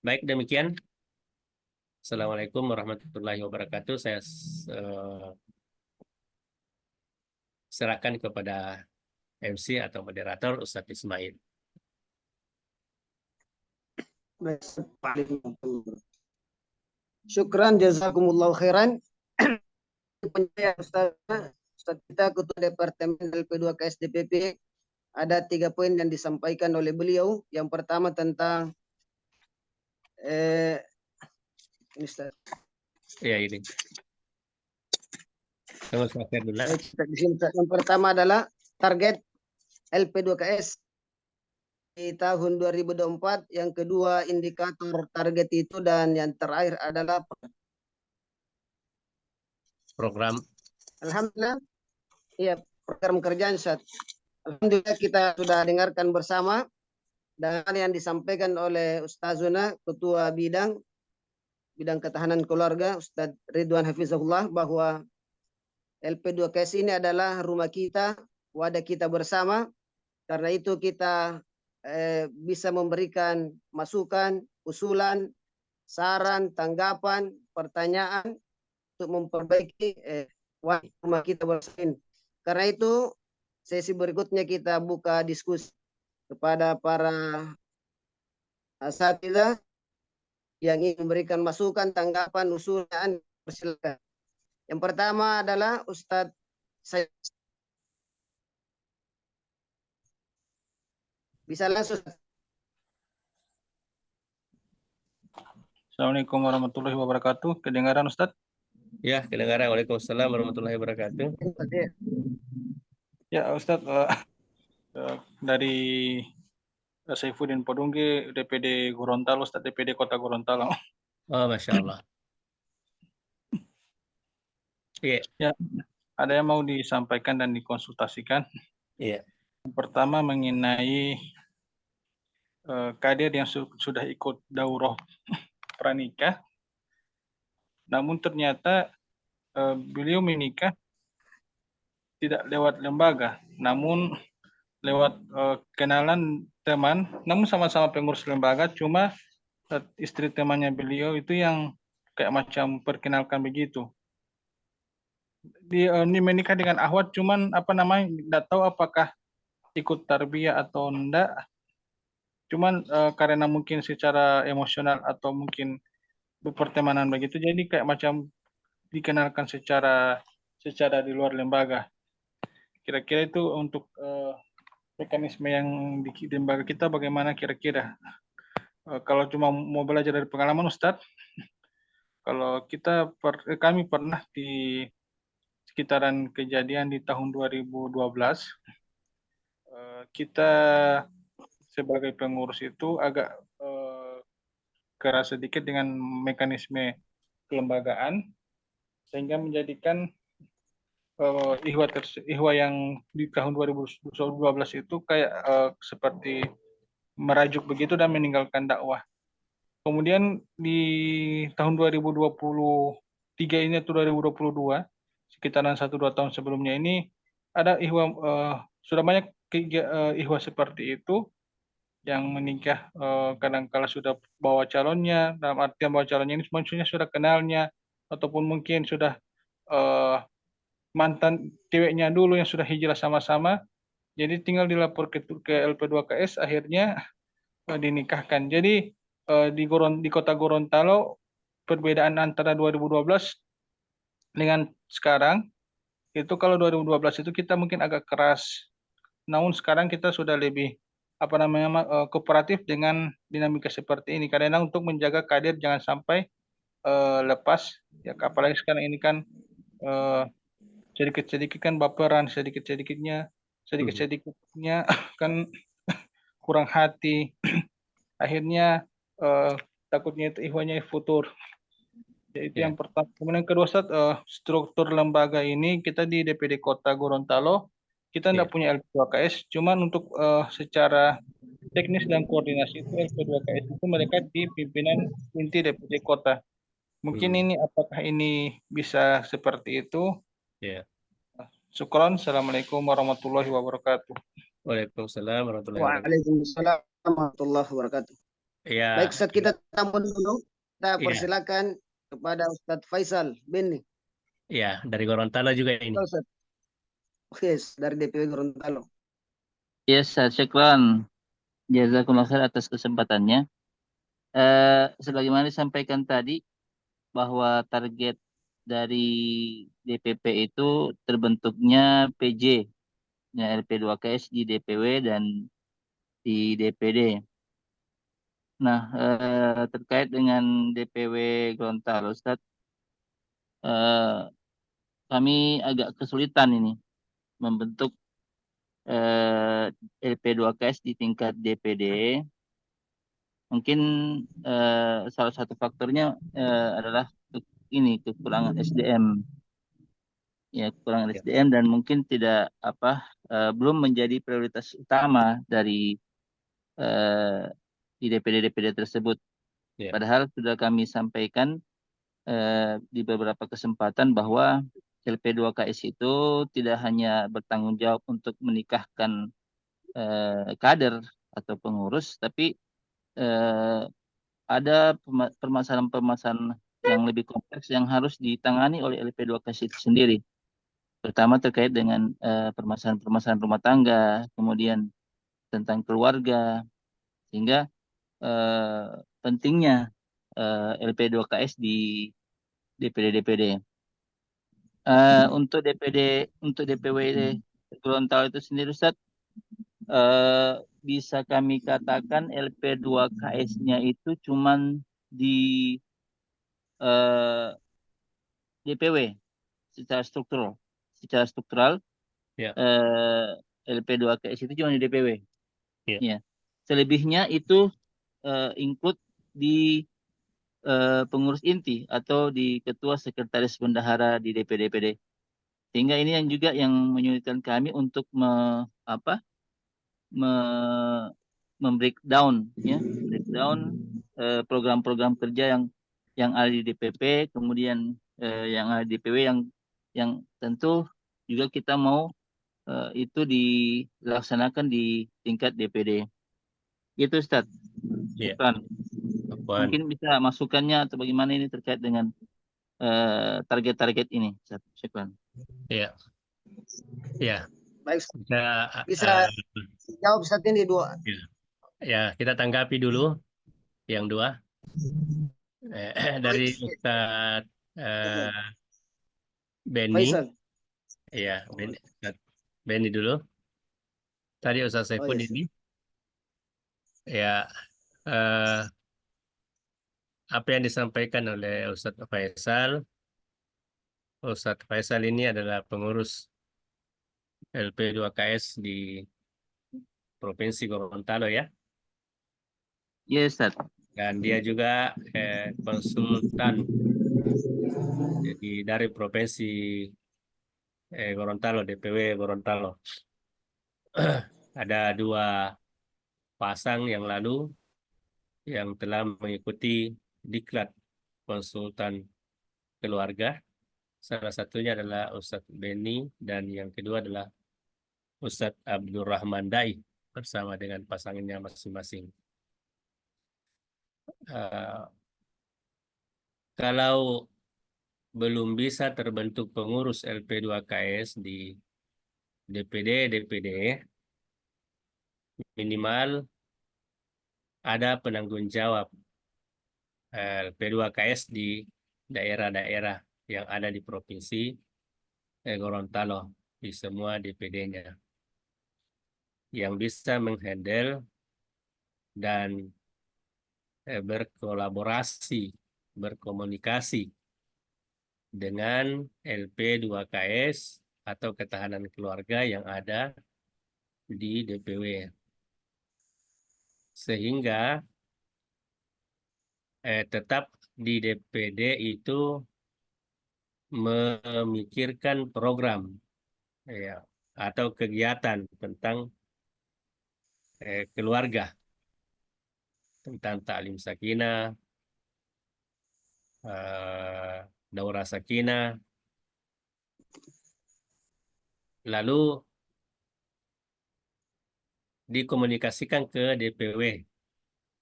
Baik, demikian. Assalamualaikum warahmatullahi wabarakatuh. Saya serahkan kepada MC atau moderator Ustadz Ismail. Syukran, jazakumullah khairan. Ustaz kita Ketua Departemen LP2KS DPP, ada 3 poin yang disampaikan oleh beliau. Yang pertama tentang ini Ustaz. Ya, ini. Yang pertama adalah target LP2KS di tahun 2024, yang kedua indikator target itu, dan yang terakhir adalah program. Alhamdulillah, iya, program kerjaan Ustaz. Alhamdulillah kita sudah dengarkan bersama dengan yang disampaikan oleh Ustazuna Ketua Bidang Ketahanan Keluarga Ustaz Ridwan Hafizahullah, bahwa LP2KS ini adalah rumah kita, wadah kita bersama. Karena itu kita bisa memberikan masukan, usulan, saran, tanggapan, pertanyaan untuk memperbaiki rumah kita bersama. Karena itu sesi berikutnya kita buka diskusi kepada para asatidzah yang ingin memberikan masukan, tanggapan, usulan, persilakan. Yang pertama adalah Ustadz saya. Bisa langsung. Assalamualaikum warahmatullahi wabarakatuh. Kedengaran Ustadz? Ya, kedengaran. Waalaikumsalam warahmatullahi wabarakatuh. Ya Ustadz, dari Saifuddin Podungge, DPD Gorontalo, Ustadz, DPD Kota Gorontalo. Oh, Masya Allah. Iya. Ya, ada yang mau disampaikan dan dikonsultasikan. Iya. Yang pertama mengenai kader yang sudah ikut daurah pranikah, namun ternyata beliau menikah tidak lewat lembaga, namun lewat kenalan teman, namun sama-sama pengurus lembaga, cuma istri temannya beliau itu yang kayak macam perkenalkan begitu. Ini menikah dengan akhwat, cuman tidak tahu apakah ikut tarbiyah atau enggak. Cuman karena mungkin secara emosional atau mungkin pertemanan begitu, jadi kayak macam dikenalkan secara di luar lembaga. Kira-kira itu untuk mekanisme yang di lembaga kita bagaimana kira-kira? Kalau cuma mau belajar dari pengalaman Ustadz, kalau kami pernah di sekitaran kejadian di tahun 2012, kita sebagai pengurus itu agak keras sedikit dengan mekanisme kelembagaan, sehingga menjadikan ihwa yang di tahun 2012 itu kayak seperti merajuk begitu dan meninggalkan dakwah. Kemudian di tahun 2023 ini atau 2022, sekitaran 1-2 tahun sebelumnya ini ada sudah banyak ihwa seperti itu yang menikah kadang-kala sudah bawa calonnya, dalam artian bawa calonnya ini maksudnya sudah kenalnya ataupun mungkin sudah eh, mantan ceweknya dulu yang sudah hijrah sama-sama, jadi tinggal dilapor ke LP2KS, akhirnya dinikahkan. Jadi di kota Gorontalo perbedaan antara 2012 dengan sekarang itu, kalau 2012 itu kita mungkin agak keras, namun sekarang kita sudah lebih kooperatif dengan dinamika seperti ini, karena untuk menjaga kader jangan sampai lepas ya, apalagi sekarang ini kan eh, sedikit-sedikit kan baperan, sedikit-sedikitnya kan kurang hati, akhirnya takutnya itu ihwanya futur. Ya, itu Ya. yang pertama. Kemudian kedua, struktur lembaga ini kita di DPD Kota Gorontalo kita tidak Ya. punya LP2KS, cuman untuk secara teknis dan koordinasi itu LP2KS itu mereka di pimpinan inti DPD Kota. Mungkin ini apakah ini bisa seperti itu? Ya. Syukron. Assalamualaikum warahmatullahi wabarakatuh. Waalaikumsalam warahmatullahi wabarakatuh. Waalaikumsalam warahmatullahi wabarakatuh. Ya. Baik, Ustaz, kita tampun dulu. Kita Iya. persilakan kepada Ustadz Faisal Beni. Ya, dari Gorontalo juga ini. Ustaz. Oke, dari DPW Gorontalo. Yes, syukran. Jazakumullah khair atas kesempatannya. Sebagaimana disampaikan tadi, bahwa target dari DPP itu terbentuknya PJ, ya, LP2KS di DPW dan di DPD. Nah, terkait dengan DPW Gorontalo, Ustaz, kami agak kesulitan ini membentuk LP2KS di tingkat DPD. Mungkin salah satu faktornya adalah kekurangan SDM, ya, kekurangan SDM, dan mungkin tidak belum menjadi prioritas utama dari di DPD tersebut. Ya. Padahal sudah kami sampaikan di beberapa kesempatan bahwa LP2KS itu tidak hanya bertanggung jawab untuk menikahkan kader atau pengurus, tapi ada permasalahan-permasalahan yang lebih kompleks yang harus ditangani oleh LP2KS itu sendiri. Pertama terkait dengan permasalahan-permasalahan rumah tangga, kemudian tentang keluarga, sehingga pentingnya LP2KS di DPD. Untuk DPW Gorontalo itu sendiri, Ustaz, bisa kami katakan LP2KS-nya itu cuman di DPW secara struktural. Ya. LP2KS itu cuma di DPW. Ya. Ya. Selebihnya itu include di pengurus inti atau di ketua sekretaris bendahara di DPD. Sehingga ini yang juga yang menyulitkan kami untuk breakdown program-program kerja yang ada di DPP, kemudian yang ada di DPW yang tentu juga kita mau itu dilaksanakan di tingkat DPD. Itu, Ustaz. Ya. Mungkin bisa masukannya atau bagaimana ini terkait dengan target-target ini, Ustaz. Syukran. Ya. Ya. Baik, Kita, bisa jawab saat ini dua. ya, kita tanggapi dulu yang dua. Dari Ustaz Beni. Faisal. Ya, Beni dulu. Tadi Ustaz Saiful ini. Ya, apa yang disampaikan oleh Ustadz Faisal ini adalah pengurus LP2KS di Provinsi Gorontalo, ya. Yes, Ustaz. Dan dia juga konsultan dari Provinsi Gorontalo, DPW Gorontalo. Ada 2 pasang yang lalu yang telah mengikuti diklat konsultan keluarga Salah satunya adalah Ustadz Beni dan yang kedua adalah Ustadz Abdurrahman Dai bersama dengan pasangannya masing-masing. Kalau belum bisa terbentuk pengurus LP2KS di DPD, minimal ada penanggung jawab LP2KS di daerah-daerah yang ada di Provinsi Gorontalo, di semua DPD-nya, yang bisa menghandle dan berkolaborasi, berkomunikasi dengan LP2KS atau ketahanan keluarga yang ada di DPW. Sehingga tetap di DPD itu memikirkan program ya, atau kegiatan tentang keluarga, tentang taklim sakinah, daurah sakinah, lalu dikomunikasikan ke DPW,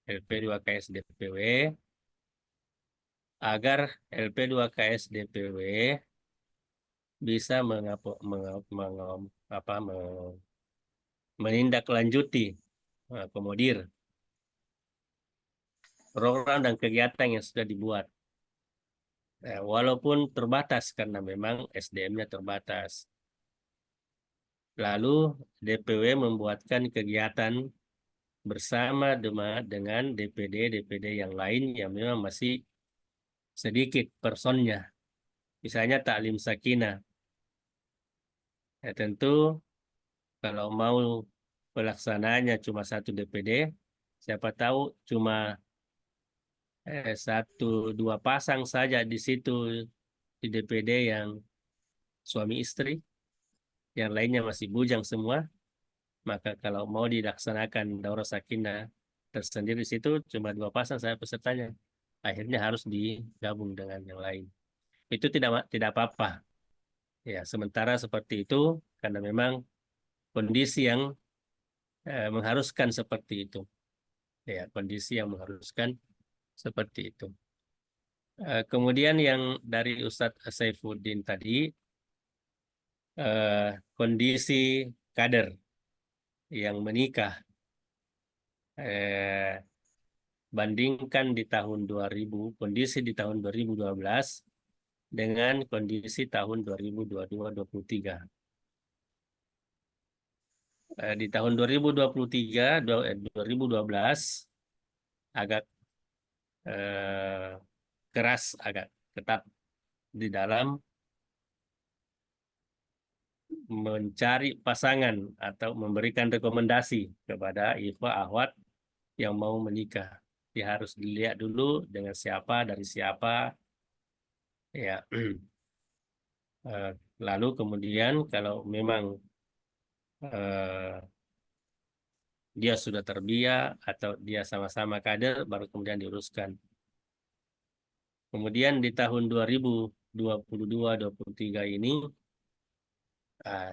LP2KS DPW, agar LP2KS DPW bisa menindaklanjuti, akomodir program dan kegiatan yang sudah dibuat. Walaupun terbatas karena memang SDM-nya terbatas. Lalu DPW membuatkan kegiatan bersama dengan DPD yang lain yang memang masih sedikit personnya. Misalnya taklim sakinah. Tentu kalau mau pelaksanaannya cuma satu DPD, siapa tahu cuma 1-2 pasang saja di situ di DPD yang suami istri, yang lainnya masih bujang semua. Maka kalau mau dilaksanakan daurah sakinah tersendiri di situ cuma 2 pasang saya pesertanya, akhirnya harus digabung dengan yang lain. Itu tidak apa-apa. Ya, sementara seperti itu karena memang kondisi yang mengharuskan seperti itu. Ya, kondisi yang mengharuskan seperti itu. Kemudian yang dari Ustadz Saifuddin tadi, kondisi kader yang menikah, bandingkan di tahun 2000, kondisi di tahun 2012 dengan kondisi tahun 2022-2023. Di tahun 2012 agak keras, agak ketat di dalam mencari pasangan atau memberikan rekomendasi kepada ikhwah akhwat yang mau menikah. Dia harus dilihat dulu dengan siapa, dari siapa, ya. Lalu kemudian kalau memang dia sudah terbiak atau dia sama-sama kader, baru kemudian diuruskan. Kemudian di tahun 2022-2023 ini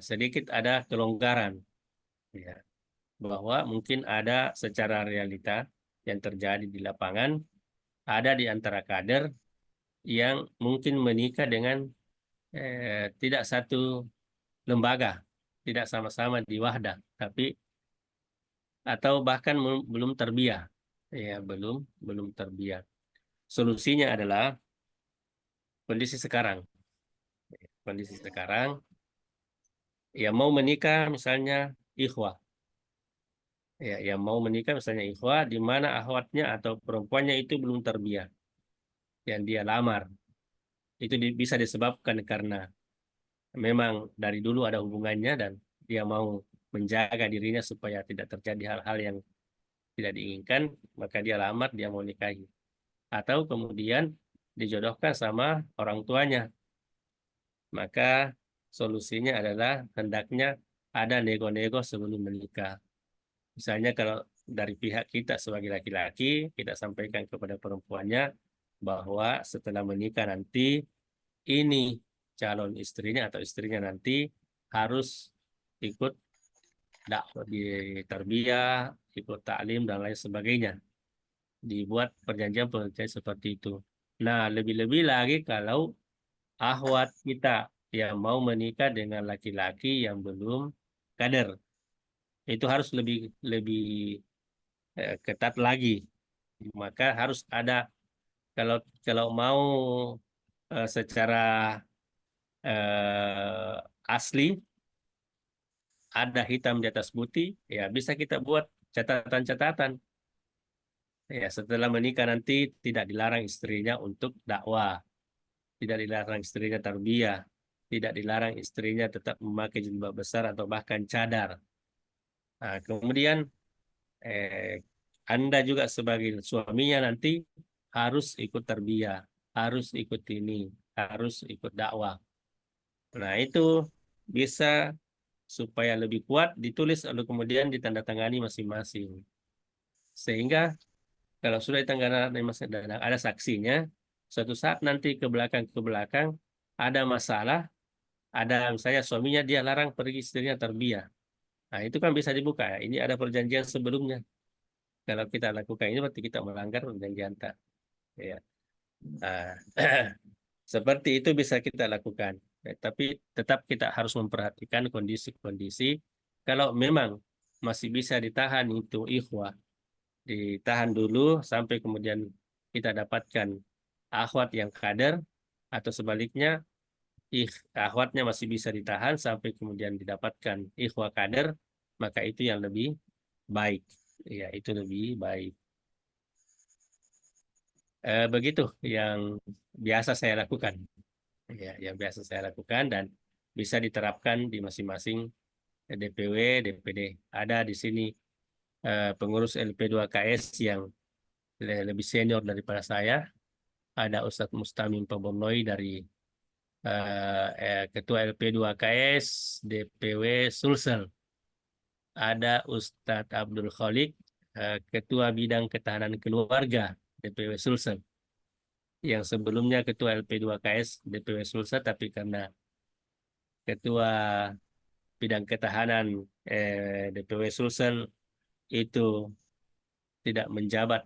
sedikit ada kelonggaran, ya, bahwa mungkin ada secara realita yang terjadi di lapangan, ada di antara kader yang mungkin menikah dengan tidak satu lembaga, tidak sama-sama di Wahdah, tapi atau bahkan belum terbiak, ya, belum terbiak. Solusinya adalah kondisi sekarang. Kondisi sekarang, ya mau menikah misalnya ikhwah, ya, yang mau menikah misalnya ikhwah, di mana akhwatnya atau perempuannya itu belum terbiak, yang dia lamar. Itu bisa disebabkan karena memang dari dulu ada hubungannya dan dia mau menjaga dirinya supaya tidak terjadi hal-hal yang tidak diinginkan, maka dia lamar, dia mau nikahi. Atau kemudian dijodohkan sama orang tuanya. Maka solusinya adalah hendaknya ada nego-nego sebelum menikah. Misalnya kalau dari pihak kita sebagai laki-laki, kita sampaikan kepada perempuannya bahwa setelah menikah nanti ini calon istrinya atau istrinya nanti harus ikut dakwah di tarbiyah, ikut taklim dan lain sebagainya. Dibuat perjanjian seperti itu. Nah, lebih-lebih lagi kalau akhwat kita yang mau menikah dengan laki-laki yang belum kader, itu harus lebih ketat lagi. Maka harus ada, kalau mau secara asli, ada hitam di atas putih, ya bisa kita buat catatan-catatan. Ya, setelah menikah nanti tidak dilarang istrinya untuk dakwah, tidak dilarang istrinya tarbiyah, tidak dilarang istrinya tetap memakai jilbab besar atau bahkan cadar. Nah, kemudian Anda juga sebagai suaminya nanti harus ikut tarbiyah, harus ikut ini, harus ikut dakwah. Nah, itu bisa supaya lebih kuat ditulis lalu kemudian ditandatangani masing-masing. Sehingga kalau sudah ditandatangani dan ada saksinya, suatu saat nanti ke belakang ada masalah, ada misalnya suaminya dia larang pergi istrinya tarbiyah. Nah, itu kan bisa dibuka. Ini ada perjanjian sebelumnya. Kalau kita lakukan ini berarti kita melanggar perjanjian tak. Ya. Nah, seperti itu bisa kita lakukan. Tapi tetap kita harus memperhatikan kondisi-kondisi. Kalau memang masih bisa ditahan itu ikhwah, ditahan dulu sampai kemudian kita dapatkan akhwat yang kader, atau sebaliknya akhwatnya masih bisa ditahan sampai kemudian didapatkan ikhwah kader, maka itu yang lebih baik. Ya, itu lebih baik. Begitu yang biasa saya lakukan. Ya, yang biasa saya lakukan dan bisa diterapkan di masing-masing DPW, DPD. Ada di sini pengurus LP2KS yang lebih senior daripada saya. Ada Ustadz Mustamim Pabonloi dari Ketua LP2KS DPW Sulsel. Ada Ustadz Abdul Khalik, Ketua Bidang Ketahanan Keluarga DPW Sulsel. Yang sebelumnya Ketua LP2KS DPW Sulsel, tapi karena Ketua Bidang Ketahanan DPW Sulsel itu tidak menjabat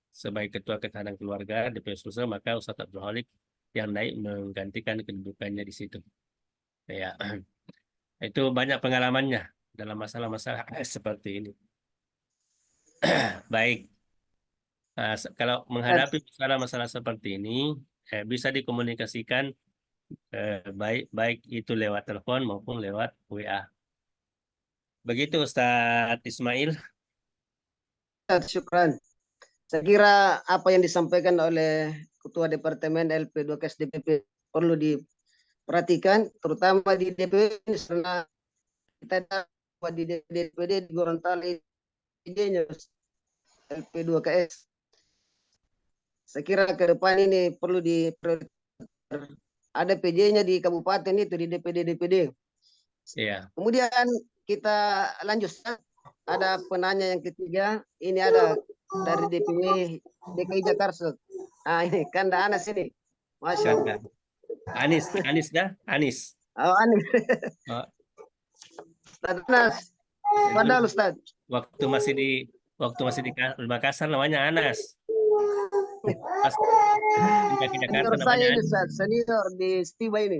sebagai Ketua Ketahanan Keluarga DPW Sulsel, maka Ustadz Abdul Khalik yang naik menggantikan kedudukannya di situ. Ya, itu banyak pengalamannya dalam masalah-masalah seperti ini. Baik, kalau menghadapi masalah-masalah seperti ini, bisa dikomunikasikan baik itu lewat telepon maupun lewat WA. Begitu Ustadz Ismail. Syukran. Saya kira apa yang disampaikan oleh Ketua Departemen LP2KS DPP perlu diperhatikan, terutama di DPW ini, karena kita dapat di DPD di Gorontalo idenya LP2KS. Saya kira ke depan ini perlu ada PJ-nya di kabupaten itu, di DPD. Iya. Kemudian kita lanjutkan, ada penanya yang ketiga, ini ada dari DPW DKI Jakarta. Nah, ini Kanda Anas ini. Masya Allah. Anis dah, Anis. Oh, Anis. Oh. Ustaz Anas. Padahal Ustaz. Waktu masih di Makassar namanya Anas. Pas pindah ke Jakarta Senior namanya saya ini Anis. Ustaz, senior di Stiva ini.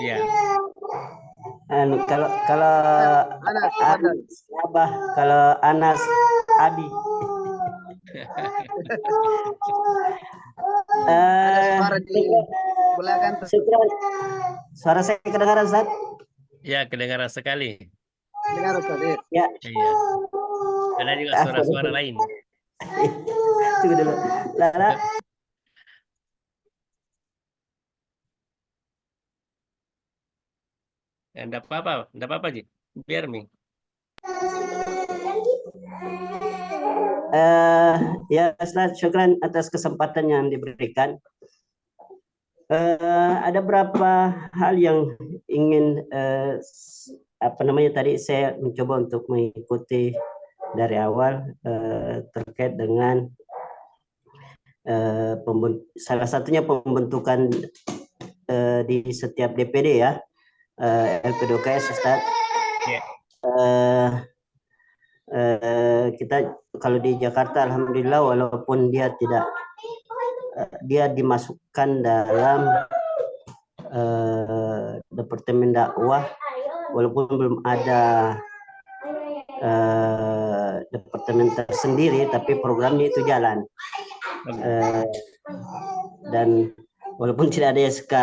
Iya. Kalau Anas, Abah, kalau Anas Abi. ada suara di belakang. Suara saya kedengaran, Ustaz? Ya, kedengaran sekali. Dengar Ustaz. Ya. Iya. Ada juga suara-suara lain. Tunggu dulu. Lala. Enggak apa-apa, Ji. Biar Mi. Ya, Ustaz, syukran atas kesempatan yang diberikan. Ada beberapa hal yang ingin tadi saya mencoba untuk mengikuti dari awal terkait dengan salah satunya pembentukan di setiap DPD ya, LP2KS Ustaz. Ya. Kita kalau di Jakarta alhamdulillah walaupun dia tidak dia dimasukkan dalam Departemen Dakwah, walaupun belum ada departemen tersendiri, tapi programnya itu jalan. Dan walaupun tidak ada SK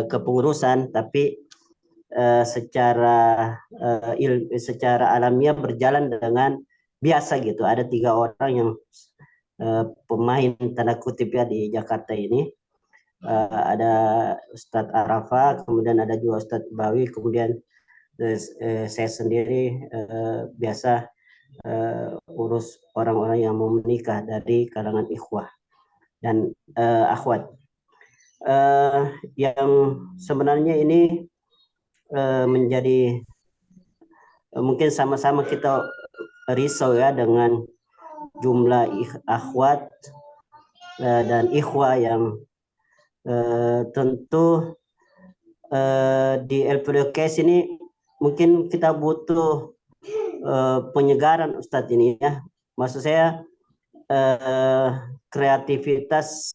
kepengurusan, tapi secara alamiah berjalan dengan biasa gitu. Ada 3 orang yang pemain tanda kutip ya di Jakarta ini. Ada Ustadz Arafa, kemudian ada juga Ustadz Bawi, kemudian saya sendiri biasa urus orang-orang yang mau menikah dari kalangan ikhwah dan akhwat. Yang sebenarnya ini menjadi mungkin sama-sama kita risau ya dengan jumlah akhwat dan ikhwah yang tentu di LP2KS ini mungkin kita butuh penyegaran Ustadz ini ya. Maksud saya kreativitas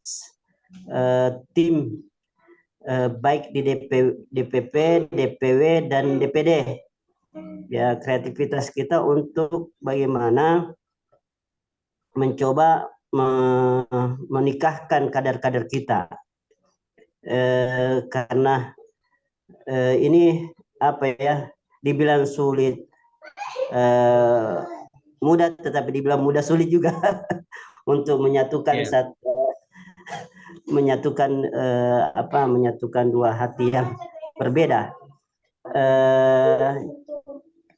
tim baik di DPP, DPW dan DPD. Ya, kreativitas kita untuk bagaimana mencoba menikahkan kader-kader kita. Karena ini apa ya, dibilang sulit, mudah, tetapi dibilang mudah sulit juga untuk menyatukan menyatukan dua hati yang berbeda.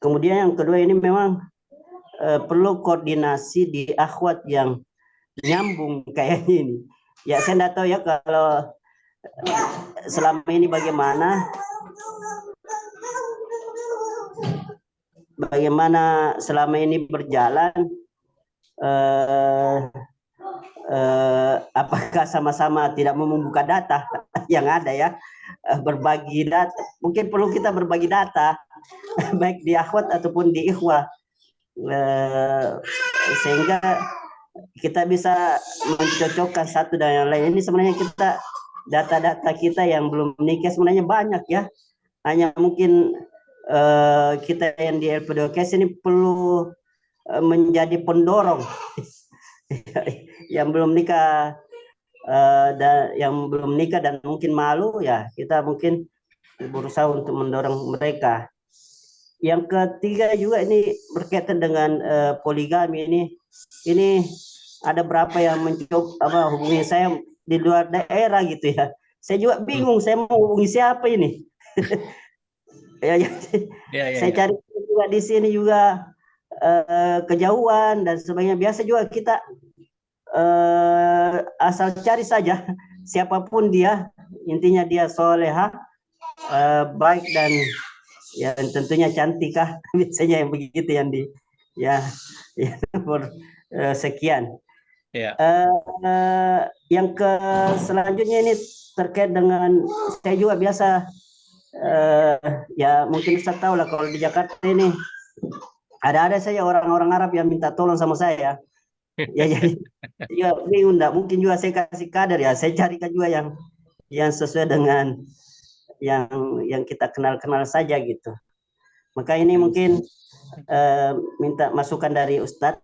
Kemudian yang kedua ini memang perlu koordinasi di akhwat yang nyambung kayak ini. Ya saya tidak tahu ya kalau selama ini bagaimana selama ini berjalan, apakah sama-sama tidak mau membuka data yang ada ya, berbagi data, mungkin perlu kita berbagi data baik di akhwat ataupun di ikhwah, sehingga kita bisa mencocokkan satu dan yang lain. Ini sebenarnya data-data kita yang belum nikah sebenarnya banyak ya, hanya mungkin kita yang di LP2KS ini perlu menjadi pendorong yang belum nikah dan mungkin malu ya, kita mungkin berusaha untuk mendorong mereka. Yang ketiga juga ini berkaitan dengan poligami ini ada berapa yang mencoba hubungi saya di luar daerah gitu ya. Saya juga bingung saya mau hubungi siapa ini. Saya cari juga di sini juga kejauhan dan sebagainya. Biasa juga kita asal cari saja siapapun dia, intinya dia soleha, baik dan ya tentunya cantik kah, biasanya yang begitu yang di ya sekian. Yang selanjutnya ini terkait dengan saya juga biasa ya mungkin Ustaz tahu lah kalau di Jakarta ini ada saja orang-orang Arab yang minta tolong sama saya. Ya jadi ya bingung, enggak mungkin juga saya kasih kader ya, saya carikan juga yang sesuai dengan yang kita kenal saja gitu. Maka ini mungkin minta masukan dari Ustadz,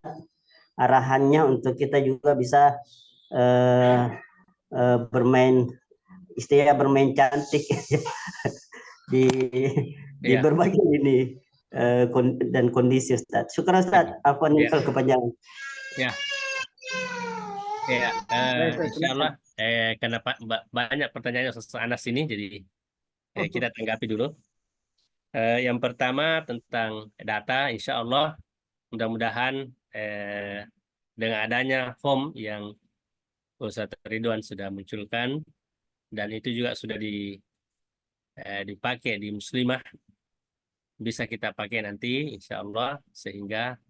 arahannya untuk kita juga bisa bermain cantik di berbagai ini dan kondisi Ustadz. Syukur Ustadz, apa nih kepanjangan? Ya, insya Allah karena banyak pertanyaan soal Anas ini, jadi kita tanggapi dulu. Yang pertama tentang data, insya Allah mudah-mudahan dengan adanya form yang Ustaz Ridwan sudah munculkan, dan itu juga sudah dipakai di Muslimah, bisa kita pakai nanti insya Allah, sehingga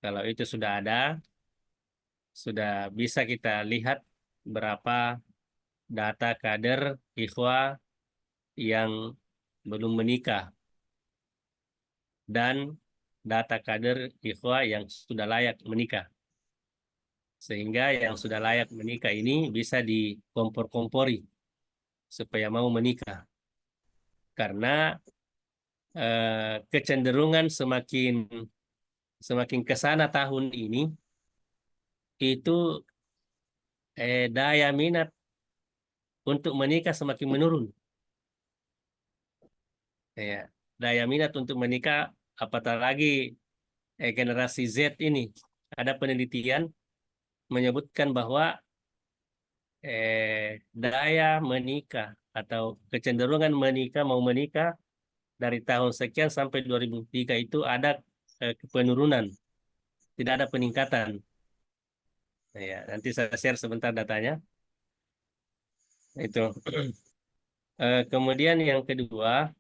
kalau itu sudah ada, sudah bisa kita lihat berapa data kader ikhwah yang belum menikah dan data kader ikhwah yang sudah layak menikah. Sehingga yang sudah layak menikah ini bisa dikompor-kompori supaya mau menikah. Karena kecenderungan semakin ke sana tahun ini itu daya minat untuk menikah semakin menurun. Ya, daya minat untuk menikah, apatah lagi generasi Z ini. Ada penelitian menyebutkan bahwa daya menikah atau kecenderungan mau menikah dari tahun sekian sampai 2003 itu ada penurunan, tidak ada peningkatan. Ya, nanti saya share sebentar datanya. Itu. Kemudian yang kedua,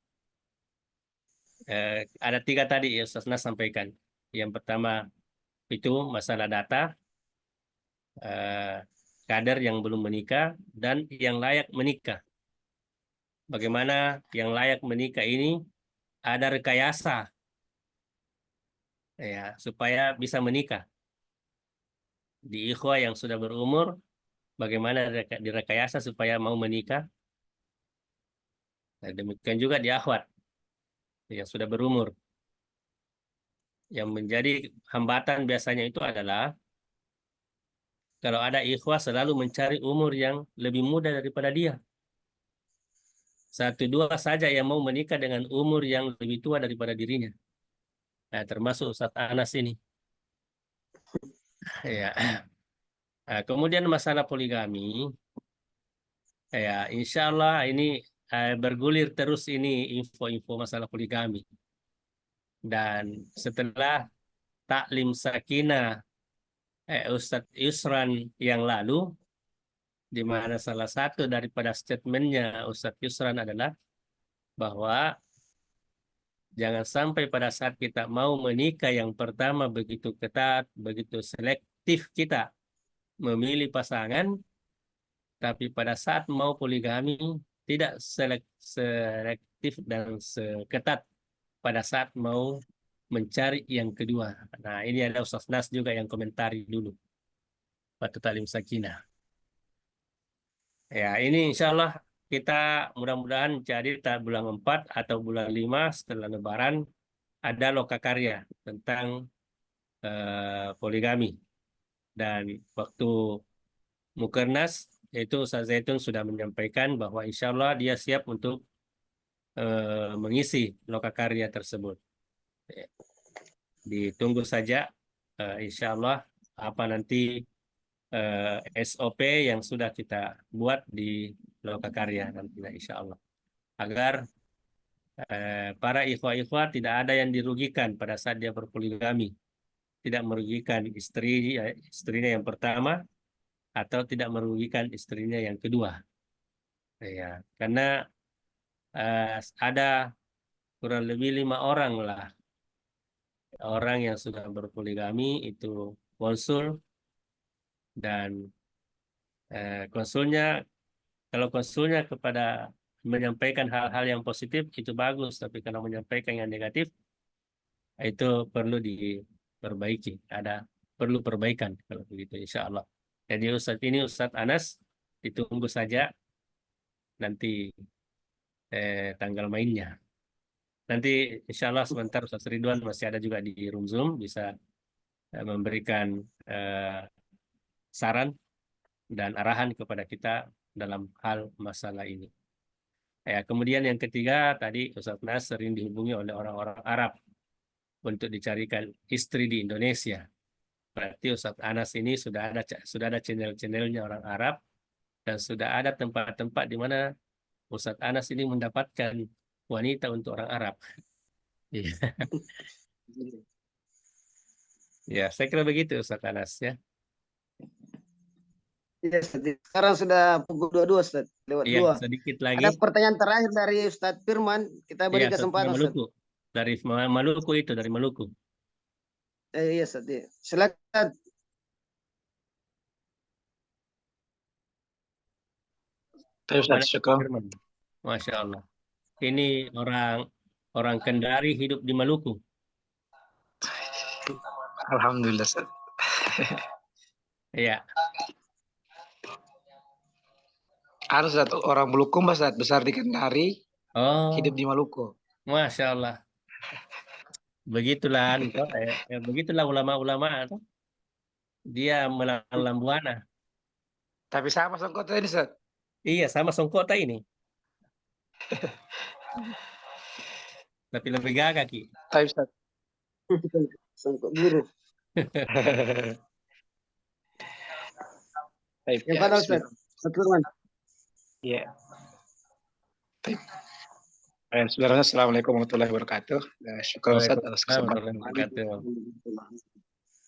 ada 3 tadi ya Ustaz Nas sampaikan. Yang pertama itu masalah data, kader yang belum menikah, dan yang layak menikah. Bagaimana yang layak menikah ini ada rekayasa ya supaya bisa menikah. Di ikhwah yang sudah berumur, bagaimana direkayasa supaya mau menikah. Nah, demikian juga di akhwat yang sudah berumur. Yang menjadi hambatan biasanya itu adalah kalau ada ikhwah selalu mencari umur yang lebih muda daripada dia. 1-2 saja yang mau menikah dengan umur yang lebih tua daripada dirinya. Nah, termasuk Ustadz Anas ini. Ya. Nah, kemudian masalah poligami, ya insya Allah ini bergulir terus ini info-info masalah poligami. Dan setelah taklim sakinah Ustadz Yusran yang lalu, di mana salah satu daripada statementnya Ustadz Yusran adalah bahwa jangan sampai pada saat kita mau menikah yang pertama begitu ketat, begitu selektif kita memilih pasangan, tapi pada saat mau poligami tidak selektif dan seketat pada saat mau mencari yang kedua. Nah, ini ada Ustaz Nas juga yang komentari dulu waktu Talim Sakinah. Ya, ini insya Allah kita mudah-mudahan jadi bulan 4 atau bulan 5 setelah Lebaran ada lokakarya tentang poligami. Dan waktu Mukernas, yaitu Ustaz Zaitun sudah menyampaikan bahwa insya Allah dia siap untuk mengisi lokakarya tersebut. Ditunggu saja, insya Allah apa nanti SOP yang sudah kita buat di lokakarya nantinya insya Allah. Agar para ikhwah-ikhwah tidak ada yang dirugikan pada saat dia berpoligami. Tidak merugikan istrinya yang pertama atau tidak merugikan istrinya yang kedua. Ya, karena ada kurang lebih 5 orang lah orang yang sudah berpoligami itu konsul dan konsulnya kalau konsulnya kepada menyampaikan hal-hal yang positif itu bagus, tapi kalau menyampaikan yang negatif itu perlu diperbaiki, perlu perbaikan kalau begitu insya Allah. Jadi Ustadz Anas ditunggu saja nanti tanggal mainnya. Nanti insya Allah sebentar Ustaz Ridwan masih ada juga di room Zoom, bisa memberikan saran dan arahan kepada kita dalam hal masalah ini. Ya, kemudian yang ketiga tadi Ustaz Nas sering dihubungi oleh orang-orang Arab untuk dicarikan istri di Indonesia. Berarti Ustaz Anas ini sudah ada channel-channelnya orang Arab dan sudah ada tempat-tempat di mana Ustaz Anas ini mendapatkan wanita untuk orang Arab. Ya, saya kira begitu Ustaz Anas ya. Ya, sekarang sudah pukul 22 Ustaz, lewat Iya, 2. sedikit lagi. Ada pertanyaan terakhir dari Ustadz Firman, kita beri Iya, kesempatan Ustaz. Maluku. Dari Maluku itu, dari Maluku. Iya Ustaz, ya. Silakan. Tapi Ustaz, Mana syukur. Firman? Masya Allah. Ini orang Kendari hidup di Maluku. Alhamdulillah Ustaz. Iya. Harus Ustaz, orang Bulukumba Ustaz, besar di Kendari, Oh, hidup di Maluku. Masya Allah. Begitulah, begitulah ulama-ulama tuh. Dia melanglang buana. Tapi sama songkota ini Ustaz. Iya, sama Songkota ini. Tapi lebih gagah, Ki. Tapi Ustaz. Sangkut guru. Baik, Yang ya, pada Ustaz. Ustaz Firman. Iya. Baik. Sebenarnya Assalamualaikum warahmatullahi wabarakatuh. Syukur Ustaz atas kesempatan.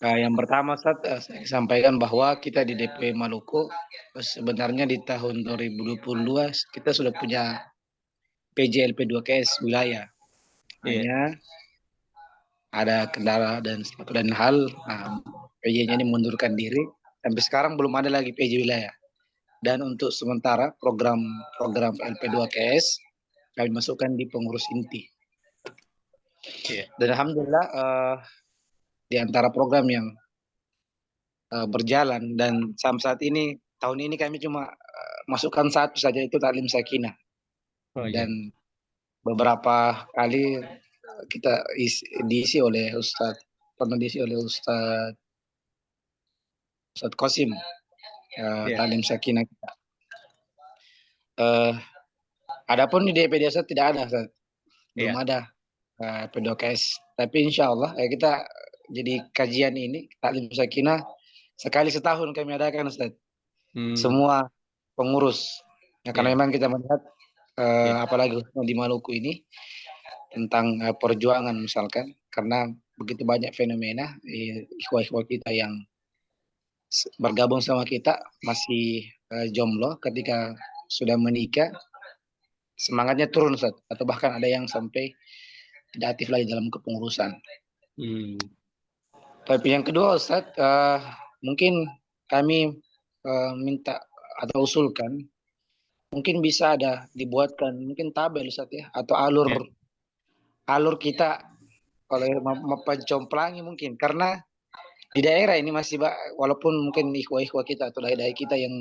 Yang pertama Ustaz, saya sampaikan bahwa kita di DP Maluku sebenarnya di tahun 2022 kita sudah punya PJLP 2KS wilayah. Hanya ada kendala dan satu dan hal PJ-nya ini mundurkan diri. Sampai sekarang belum ada lagi PJ wilayah. Dan untuk sementara program LP2KS kami masukkan di pengurus inti. Dan alhamdulillah di antara program yang berjalan dan sampai saat ini tahun ini kami cuma masukkan satu saja, itu Taklim Sakinah. Dan beberapa kali kita diisi oleh Ustadz Qasim, Taklim Sakinah kita. Adapun di DPD Ustadz tidak ada, Ustadz. Belum ada P2KS. Tapi insya Allah kita jadi kajian ini Taklim Sakinah sekali setahun kami adakan Ustadz. Semua pengurus. Karena memang kita melihat apalagi di Maluku ini tentang perjuangan misalkan, karena begitu banyak fenomena ikhwah-ikhwah kita yang bergabung sama kita masih jomblo, ketika sudah menikah semangatnya turun Ustaz, atau bahkan ada yang sampai tidak aktif lagi dalam kepengurusan. Tapi yang kedua Ustaz, mungkin kami minta atau usulkan mungkin bisa ada dibuatkan mungkin tabel Ustaz ya, atau alur kita oleh mempercomplangi mungkin, karena di daerah ini masih walaupun mungkin ikhwah-ikhwah kita atau daerah kita yang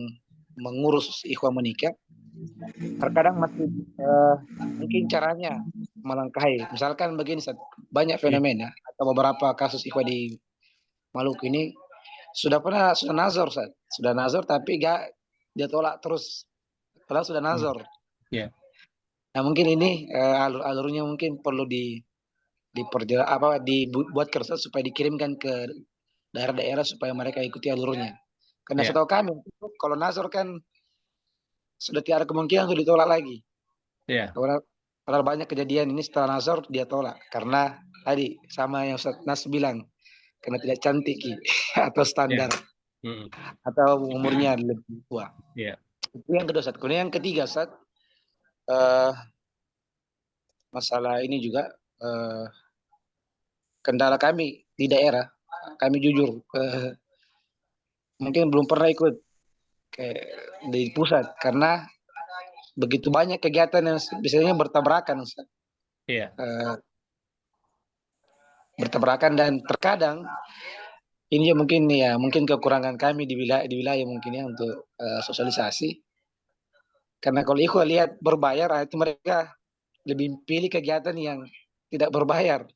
mengurus ikhwah menikah terkadang masih mungkin caranya melangkahi. Misalkan begini Ustaz, banyak fenomena atau beberapa kasus ikhwah di Maluku ini sudah nazar Ustaz, sudah nazar tapi dia tolak terus, padahal sudah nazar. Nah mungkin ini alurnya mungkin perlu dibuat kertas supaya dikirimkan ke daerah-daerah supaya mereka ikuti alurnya. Karena setahu kami kalau nazar kan sudah tidak ada kemungkinan untuk ditolak lagi. Padahal banyak kejadian ini setelah nazar dia tolak karena tadi sama yang Ustaz Nas bilang, karena tidak cantik atau standar atau umurnya lebih tua. Itu yang kedua Ustaz. Kemudian yang ketiga Ustaz, masalah ini juga kendala kami di daerah, kami jujur mungkin belum pernah ikut di pusat karena begitu banyak kegiatan yang biasanya bertabrakan Ustaz. Bertabrakan dan terkadang ini mungkin kekurangan kami di wilayah mungkin ya untuk sosialisasi. Karena kalau ikhwah lihat berbayar, itu mereka lebih pilih kegiatan yang tidak berbayar.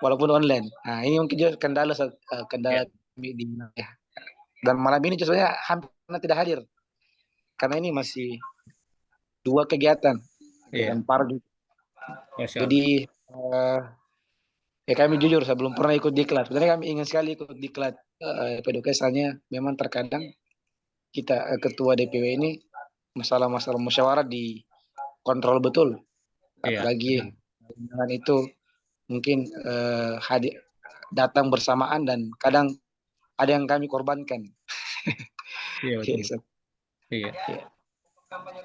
Walaupun online. Nah, ini mungkin juga kendala kami di wilayah. Dan malam ini justru hampir tidak hadir. Karena ini masih 2 kegiatan. Dan pargi. Jadi ya kami jujur saya belum pernah ikut diklat. Sebenarnya kami ingin sekali ikut diklat P2KS, hanya memang terkadang kita ketua DPW ini masalah-masalah musyawarah dikontrol betul. Apalagi dengan itu mungkin datang bersamaan dan kadang ada yang kami korbankan.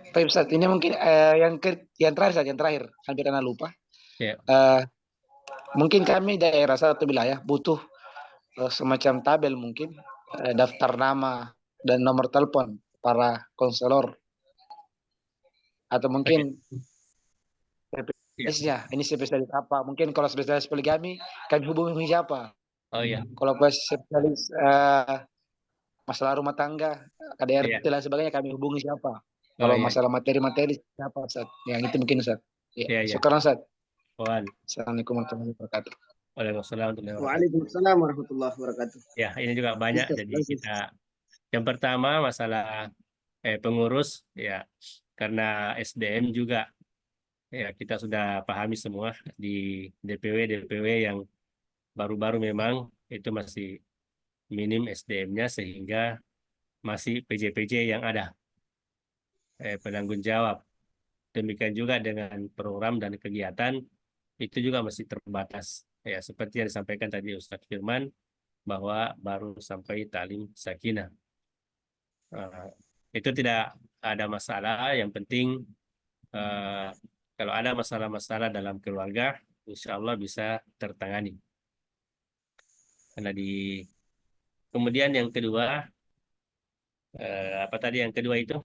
Tapi Ustaz, ini mungkin yang terakhir hampir karena lupa. Mungkin kami daerah satu wilayah butuh semacam tabel mungkin daftar nama dan nomor telepon para konselor atau mungkin spesialisnya ini spesialis apa, mungkin kalau spesialis poligami kami hubungi siapa, Oh iya, kalau spesialis masalah rumah tangga KDRT iya. dan sebagainya kami hubungi siapa, Oh kalau iya, masalah materi-materi siapa Ustaz, yang itu mungkin Ustaz. iya, iya. Syukur Ustaz. Wan. Assalamualaikum warahmatullahi wabarakatuh. Waalaikumsalam warahmatullahi wabarakatuh. Waalaikumsalam warahmatullahi wabarakatuh. Ya, ini juga banyak. Ustaz, Jadi lanjut. kita yang pertama masalah pengurus ya, karena SDM juga ya kita sudah pahami semua di DPW yang baru-baru memang itu masih minim SDM-nya sehingga masih PJ yang ada penanggung jawab. Demikian juga dengan program dan kegiatan itu juga masih terbatas. Ya, seperti yang disampaikan tadi Ustadz Firman bahwa baru sampai talim sakinah. Itu tidak ada masalah. Yang penting kalau ada masalah-masalah dalam keluarga, insya Allah bisa tertangani. Karena kemudian yang kedua, apa tadi yang kedua itu?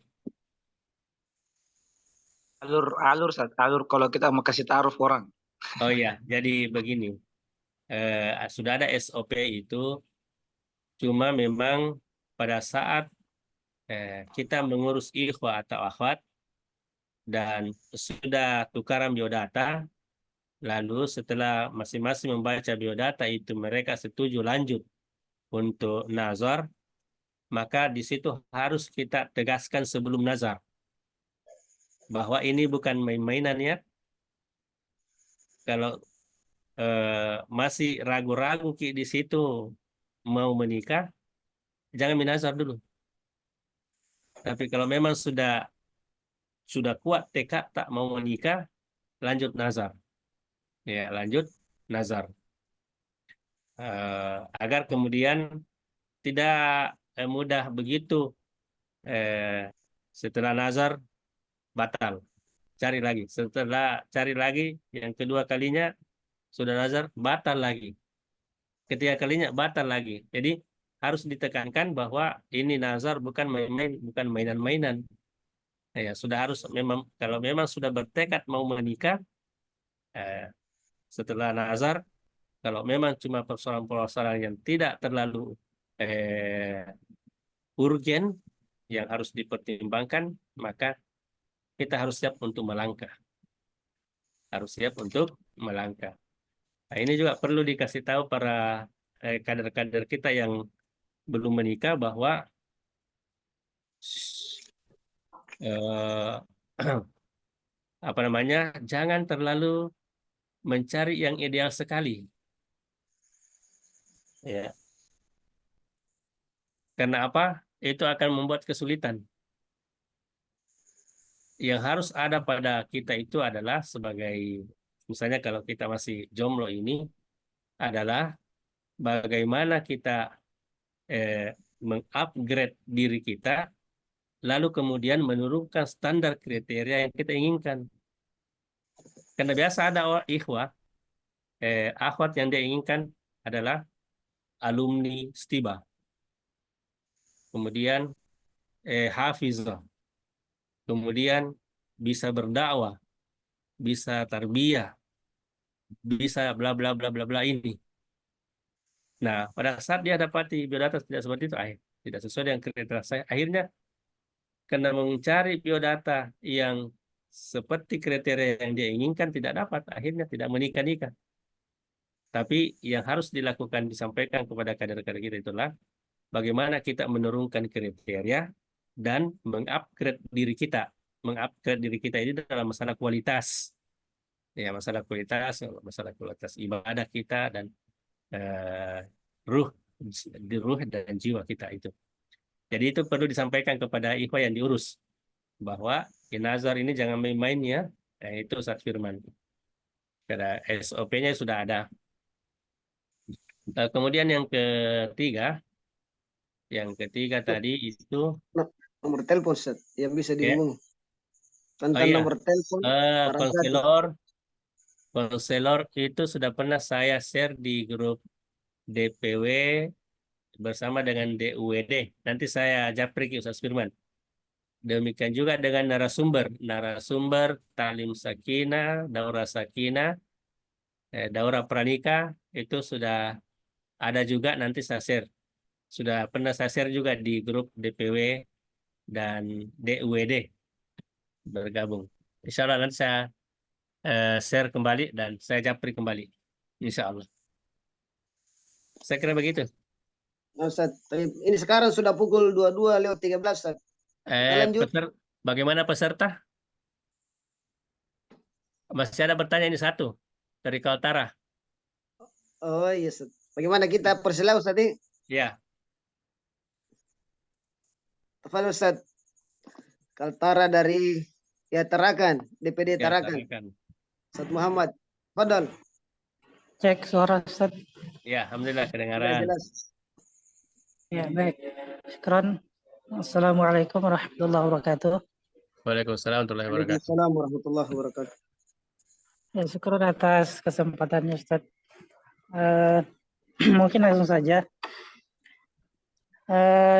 Alur kalau kita mau kasih taruh orang. Oh iya, jadi begini, sudah ada SOP itu, cuma memang pada saat kita mengurus ikhwah atau akhwat dan sudah tukaran biodata, lalu setelah masing-masing membaca biodata itu mereka setuju lanjut untuk nazar, maka di situ harus kita tegaskan sebelum nazar bahwa ini bukan main-mainan ya. Kalau masih ragu-ragu di situ mau menikah, jangan menazar dulu. Tapi kalau memang sudah kuat tekad tak mau menikah, lanjut nazar. Ya, lanjut nazar. Agar kemudian tidak mudah begitu setelah nazar batal. Cari lagi. Setelah cari lagi, yang kedua kalinya sudah nazar, batal lagi. Ketiga kalinya batal lagi. Jadi harus ditekankan bahwa ini nazar bukan main-main, bukan mainan-mainan. Ya, sudah harus memang, kalau memang sudah bertekad mau menikah, setelah nazar, kalau memang cuma persoalan-persoalan yang tidak terlalu urgen, yang harus dipertimbangkan, maka kita harus siap untuk melangkah. Harus siap untuk melangkah. Nah, ini juga perlu dikasih tahu para kader-kader kita yang belum menikah bahwa apa namanya, jangan terlalu mencari yang ideal sekali. Ya. Karena apa? Itu akan membuat kesulitan. Yang harus ada pada kita itu adalah sebagai, misalnya kalau kita masih jomblo ini, adalah bagaimana kita mengupgrade diri kita, lalu kemudian menurunkan standar kriteria yang kita inginkan. Karena biasa ada ikhwah, akhwat yang dia inginkan adalah alumni STIBA, kemudian hafizah, kemudian bisa berdakwah, bisa tarbiyah, bisa bla bla bla bla bla ini. Nah, pada saat dia dapati biodata tidak seperti itu, tidak sesuai dengan kriteria saya, akhirnya karena mencari biodata yang seperti kriteria yang dia inginkan tidak dapat, akhirnya tidak menikah-nikah. Tapi yang harus dilakukan, disampaikan kepada kader-kader kita itulah bagaimana kita menurunkan kriteria dan mengupgrade diri kita. Mengupgrade diri kita ini dalam masalah kualitas. Ya, masalah kualitas ibadah kita dan ruh dan jiwa kita itu. Jadi itu perlu disampaikan kepada ikhwah yang diurus bahwa nazar ini jangan main-main ya. Itu Ustadz Firman. Karena SOP-nya sudah ada. Kemudian yang ketiga tadi itu Nomor telepon Ustaz, yang bisa ya. dihubungi. Tentang nomor telepon konselor itu sudah pernah saya share di grup DPW bersama dengan DUWD. Nanti saya japrik Ustaz Firman. Demikian juga dengan narasumber Talim Sakinah, Daurah Sakinah, Daurah Pranika itu sudah ada juga, nanti saya share. Sudah pernah saya share juga di grup DPW dan DUWD bergabung. Insya Allah nanti saya share kembali dan saya japri kembali. Insya Allah. Saya kira begitu. Nah, Ustaz, ini sekarang sudah pukul 22:13, Ustaz. Lanjut. Bagaimana peserta? Masih ada pertanyaan ini satu dari Kaltara. Oh iya, Ustaz. Bagaimana kita persilau, Ustaz? Ya. Tafadhol, Ustaz. Kaltara dari Tarakan, DPD Ya, Tarakan. Ustaz Muhammad. Tafadhol. Cek suara, Ustaz. Ya, alhamdulillah kedengaran. Jelas. Ya, baik. Syukran. Assalamualaikum warahmatullahi wabarakatuh. Waalaikumsalam warahmatullahi wabarakatuh. Waalaikumsalam warahmatullahi wabarakatuh. Ya, syukur atas kesempatannya, Ustaz. Mungkin langsung saja.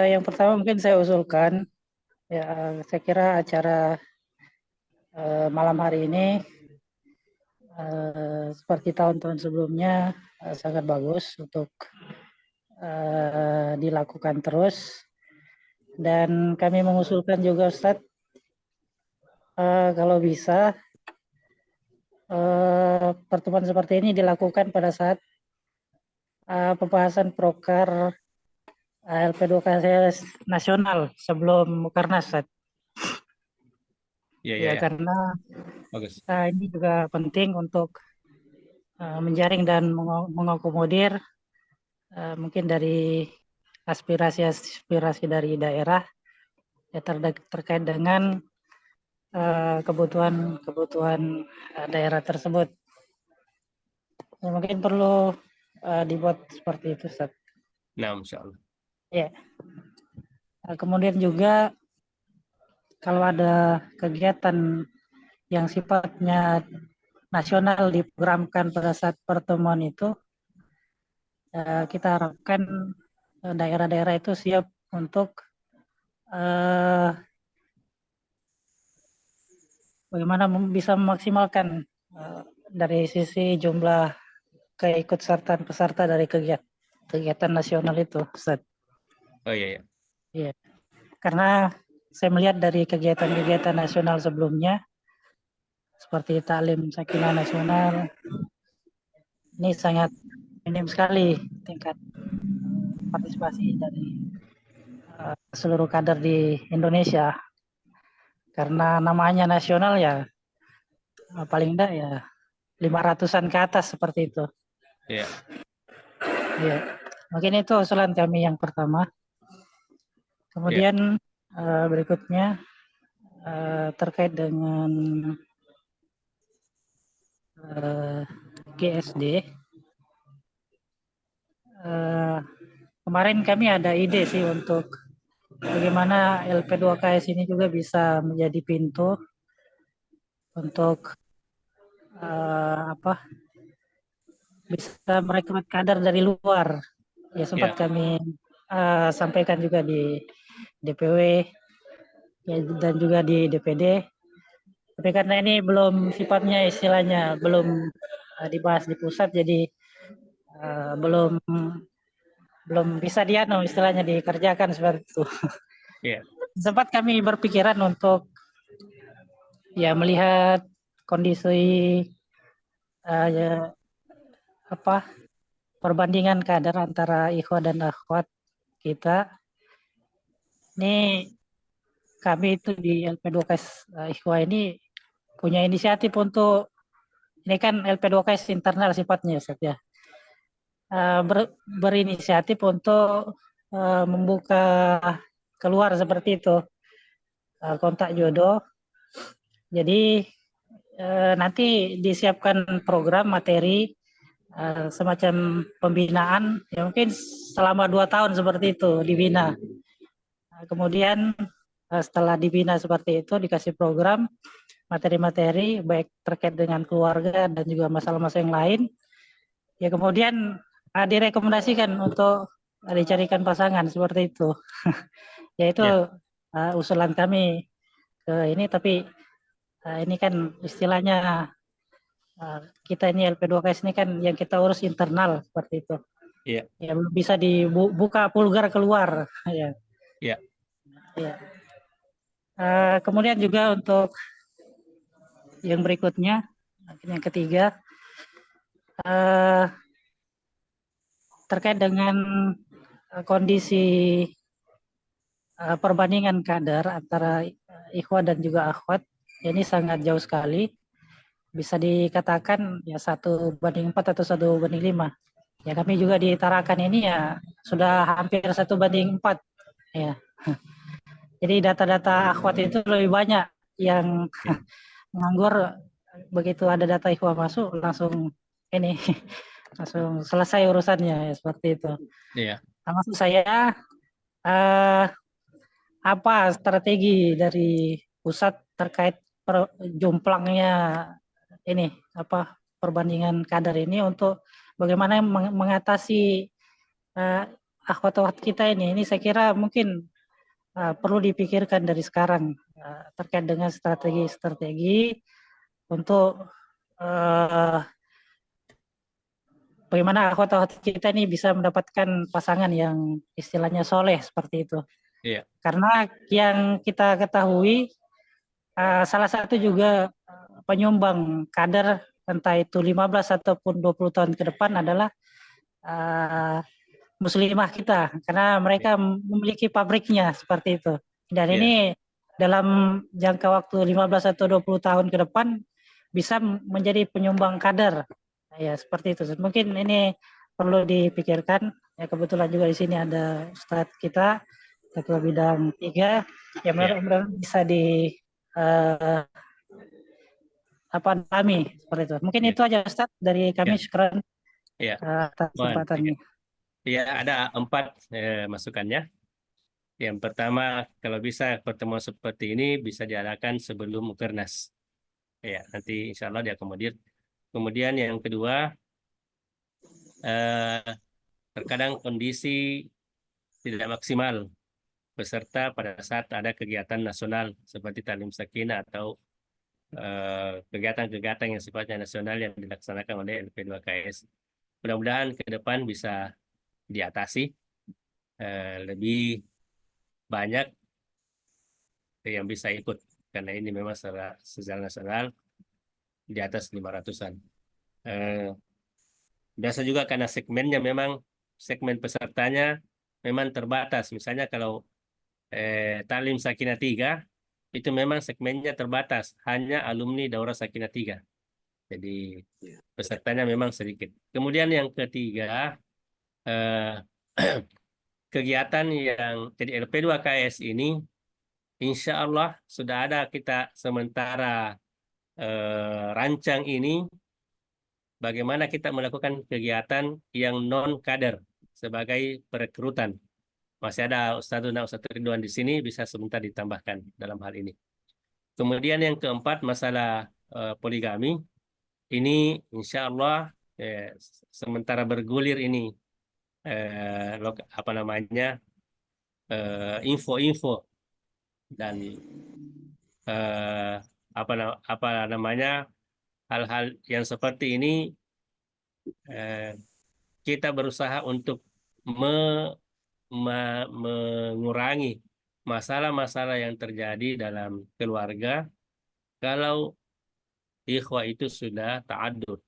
Yang pertama mungkin saya usulkan, ya saya kira acara malam hari ini seperti tahun-tahun sebelumnya sangat bagus untuk dilakukan terus. Dan kami mengusulkan juga, Ustaz, kalau bisa pertemuan seperti ini dilakukan pada saat pembahasan proker LP2KS nasional sebelum Mukernas, Ustaz. Ya, karena bagus. Ini juga penting untuk menjaring dan mengakomodir mungkin dari aspirasi-aspirasi dari daerah ya terkait dengan kebutuhan daerah tersebut. Ya, mungkin perlu dibuat seperti itu, Ustaz. Nah, insya Allah. Ya. Kemudian juga kalau ada kegiatan yang sifatnya nasional diprogramkan pada saat pertemuan itu, kita harapkan daerah-daerah itu siap untuk bagaimana bisa memaksimalkan dari sisi jumlah keikutsertaan peserta dari kegiatan nasional itu, Ustaz. Oh iya. Iya. Karena saya melihat dari kegiatan-kegiatan nasional sebelumnya seperti Talim Sakinah Nasional ini sangat minim sekali tingkat partisipasi dari seluruh kader di Indonesia. Karena namanya nasional ya paling enggak ya 500-an ke atas seperti itu. Iya. Iya. Mungkin itu usulan kami yang pertama. Kemudian berikutnya terkait dengan GSD. Kemarin kami ada ide sih untuk bagaimana LP2KS ini juga bisa menjadi pintu untuk bisa merekrut kader dari luar. Ya sempat kami sampaikan juga di DPW ya, dan juga di DPD. Tapi karena ini belum sifatnya istilahnya belum dibahas di pusat, jadi belum bisa istilahnya dikerjakan seperti itu. Yeah. Sempat kami berpikiran untuk ya melihat kondisi perbandingan kader antara ikhwah dan akhwat kita. Ini kami itu di LP2KS ikhwah ini punya inisiatif untuk, ini kan LP2KS internal sifatnya, Ustaz ya. Berinisiatif untuk membuka keluar seperti itu kontak jodoh. Jadi nanti disiapkan program materi semacam pembinaan ya mungkin selama 2 tahun seperti itu dibina. Kemudian setelah dibina seperti itu dikasih program materi-materi baik terkait dengan keluarga dan juga masalah-masalah yang lain. Ya kemudian direkomendasikan untuk dicarikan pasangan seperti itu. Yaitu usulan kami ke ini, tapi ini kan istilahnya kita ini LP2KS ini kan yang kita urus internal seperti itu. Iya. Ya belum bisa dibuka vulgar keluar. Ya. Iya. Ya. Kemudian juga untuk yang berikutnya, yang ketiga, terkait dengan kondisi perbandingan kader antara ikhwan dan juga akhwat, ini sangat jauh sekali. Bisa dikatakan ya 1:4 atau 1:5. Ya kami juga di Tarakan ini ya sudah hampir 1:4 ya. Jadi data-data akhwat itu lebih banyak yang nganggur, begitu ada data ikhwan masuk langsung ini langsung selesai urusannya ya, seperti itu. Iya. Maksud saya apa strategi dari pusat terkait jumplangnya ini perbandingan kader ini untuk bagaimana mengatasi akhwat-akhwat kita ini saya kira mungkin perlu dipikirkan dari sekarang terkait dengan strategi untuk bagaimana akhwat-akhwat kita ini bisa mendapatkan pasangan yang istilahnya soleh seperti itu. Iya. Karena yang kita ketahui salah satu juga penyumbang kader entah itu 15 ataupun 20 tahun ke depan adalah muslimah kita, karena mereka memiliki pabriknya seperti itu. Dan ini dalam jangka waktu 15 atau 20 tahun ke depan bisa menjadi penyumbang kader. Ya seperti itu. Mungkin ini perlu dipikirkan. Ya kebetulan juga di sini ada Ustadz kita, Ketua Bidang 3, yang mudah-mudahan bisa kami seperti itu. Mungkin itu aja Ustadz dari kami. Syukran atas kesempatannya. Ya, ada 4 masukannya. Yang pertama, kalau bisa pertemuan seperti ini bisa diadakan sebelum Mukernas. Ya, nanti insya Allah diakomodir. Kemudian yang kedua, terkadang kondisi tidak maksimal peserta pada saat ada kegiatan nasional seperti Talim Sakinah atau kegiatan-kegiatan yang sifatnya nasional yang dilaksanakan oleh LP2KS. Mudah-mudahan ke depan bisa diatasi, lebih banyak yang bisa ikut, karena ini memang secara nasional di atas 500-an. Biasa juga karena segmennya memang segmen pesertanya memang terbatas. Misalnya kalau Talim Sakinah 3 itu memang segmennya terbatas, hanya alumni Daurah Sakinah 3. Jadi pesertanya memang sedikit. Kemudian yang ketiga, kegiatan yang jadi LP2KS ini insya Allah sudah ada kita sementara rancang ini bagaimana kita melakukan kegiatan yang non-kader sebagai perekrutan. Masih ada Ustadz Ridwan di sini, bisa sebentar ditambahkan dalam hal ini. Kemudian yang keempat, masalah poligami. Ini insya Allah sementara bergulir ini info-info dan hal-hal yang seperti ini kita berusaha untuk mengurangi masalah-masalah yang terjadi dalam keluarga kalau ikhwah itu sudah ta'adud.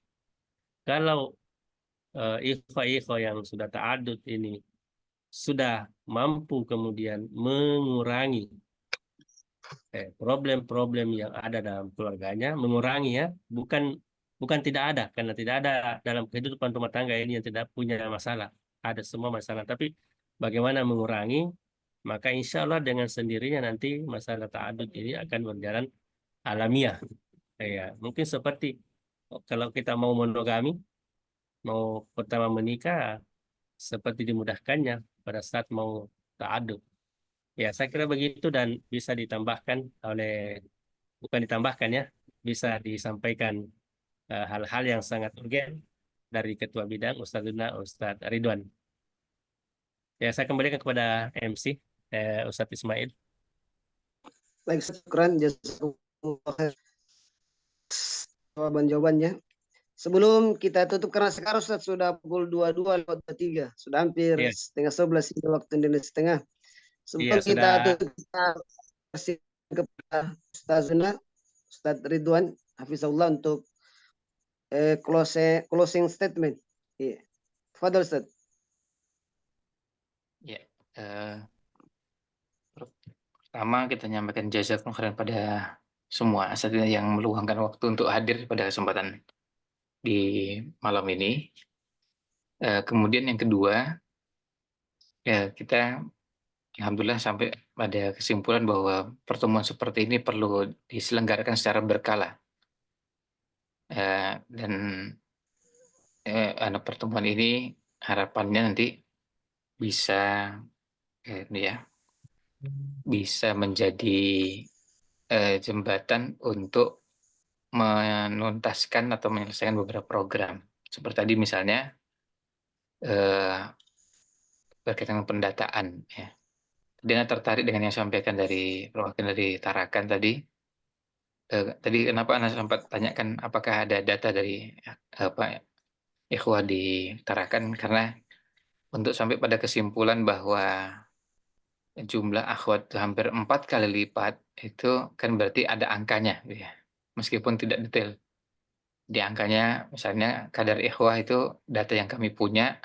Kalau ikhwah yang sudah ta'adud ini sudah mampu kemudian mengurangi problem-problem yang ada dalam keluarganya, mengurangi ya, bukan tidak ada, karena tidak ada dalam kehidupan rumah tangga ini yang tidak punya masalah, ada semua masalah, tapi bagaimana mengurangi, maka insya Allah dengan sendirinya nanti masalah ta'adud ini akan berjalan alamiah. Ya, mungkin seperti kalau kita mau monogami, mau pertama menikah, seperti dimudahkannya pada saat mau ta'adud. Ya, saya kira begitu dan bisa ditambahkan bukan ditambahkan ya, bisa disampaikan hal-hal yang sangat urgen dari Ketua Bidang Ustadz Ridwan. Ya, saya kembalikan kepada MC Ustadz Ismail. Baik, syukran jazakumullah khair jawaban-jawabannya. Sebelum kita tutup karena sekarang Ustaz sudah pukul 22:23, sudah hampir Iya, setengah 11 ini waktu Indonesia Tengah. iya Sebelum kita sudah. tutup, kita kasih kepada Ustazuna, Ustaz Ridwan Hafizahullah untuk closing statement. Iya. Fadal Ustaz. Ya, pertama kita nyampaikan jazakumullah khairan pada semua asatidz yang meluangkan waktu untuk hadir pada kesempatan di malam ini. Kemudian yang kedua, ya kita alhamdulillah sampai pada kesimpulan bahwa pertemuan seperti ini perlu diselenggarakan secara berkala. Dan pertemuan ini harapannya nanti bisa bisa menjadi jembatan untuk menuntaskan atau menyelesaikan beberapa program. Seperti tadi misalnya berkaitan dengan pendataan. Ya. Dia tertarik dengan yang disampaikan dari perwakilan dari Tarakan tadi. Tadi kenapa Anda sempat tanyakan apakah ada data dari ikhwah di Tarakan, karena untuk sampai pada kesimpulan bahwa jumlah akhwat hampir 4 kali lipat itu kan berarti ada angkanya, ya. Meskipun tidak detail. Di angkanya misalnya kadar ikhwah itu data yang kami punya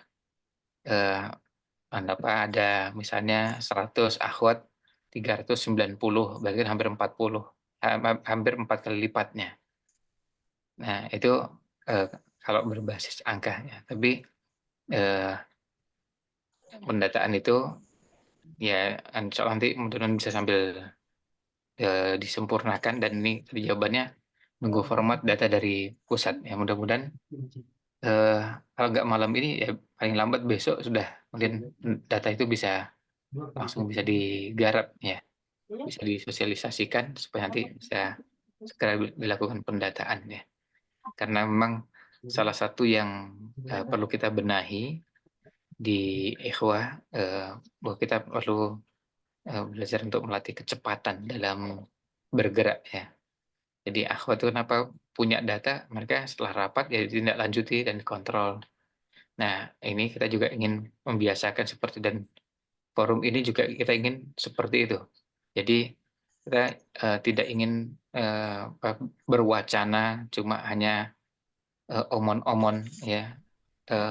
ada misalnya 100 akhwat 390, berarti hampir 40, hampir 4 kali lipatnya. Nah, itu kalau berbasis angkanya. Tapi pendataan itu ya insya Allah nanti mudah-mudahan bisa sambil disempurnakan, dan ini tadi jawabannya nunggu format data dari pusat. Ya mudah-mudahan kalau nggak malam ini ya paling lambat besok sudah mungkin data itu bisa langsung bisa digarap, ya, bisa disosialisasikan supaya nanti bisa segera dilakukan pendataan, ya. Karena memang salah satu yang perlu kita benahi di ikhwah, bahwa kita perlu belajar untuk melatih kecepatan dalam bergerak, ya. Jadi akhwat itu kenapa punya data, mereka setelah rapat ya ditindaklanjuti dan dikontrol. Nah, ini kita juga ingin membiasakan seperti, dan forum ini juga kita ingin seperti itu. Jadi kita tidak ingin berwacana cuma hanya omon-omon, ya,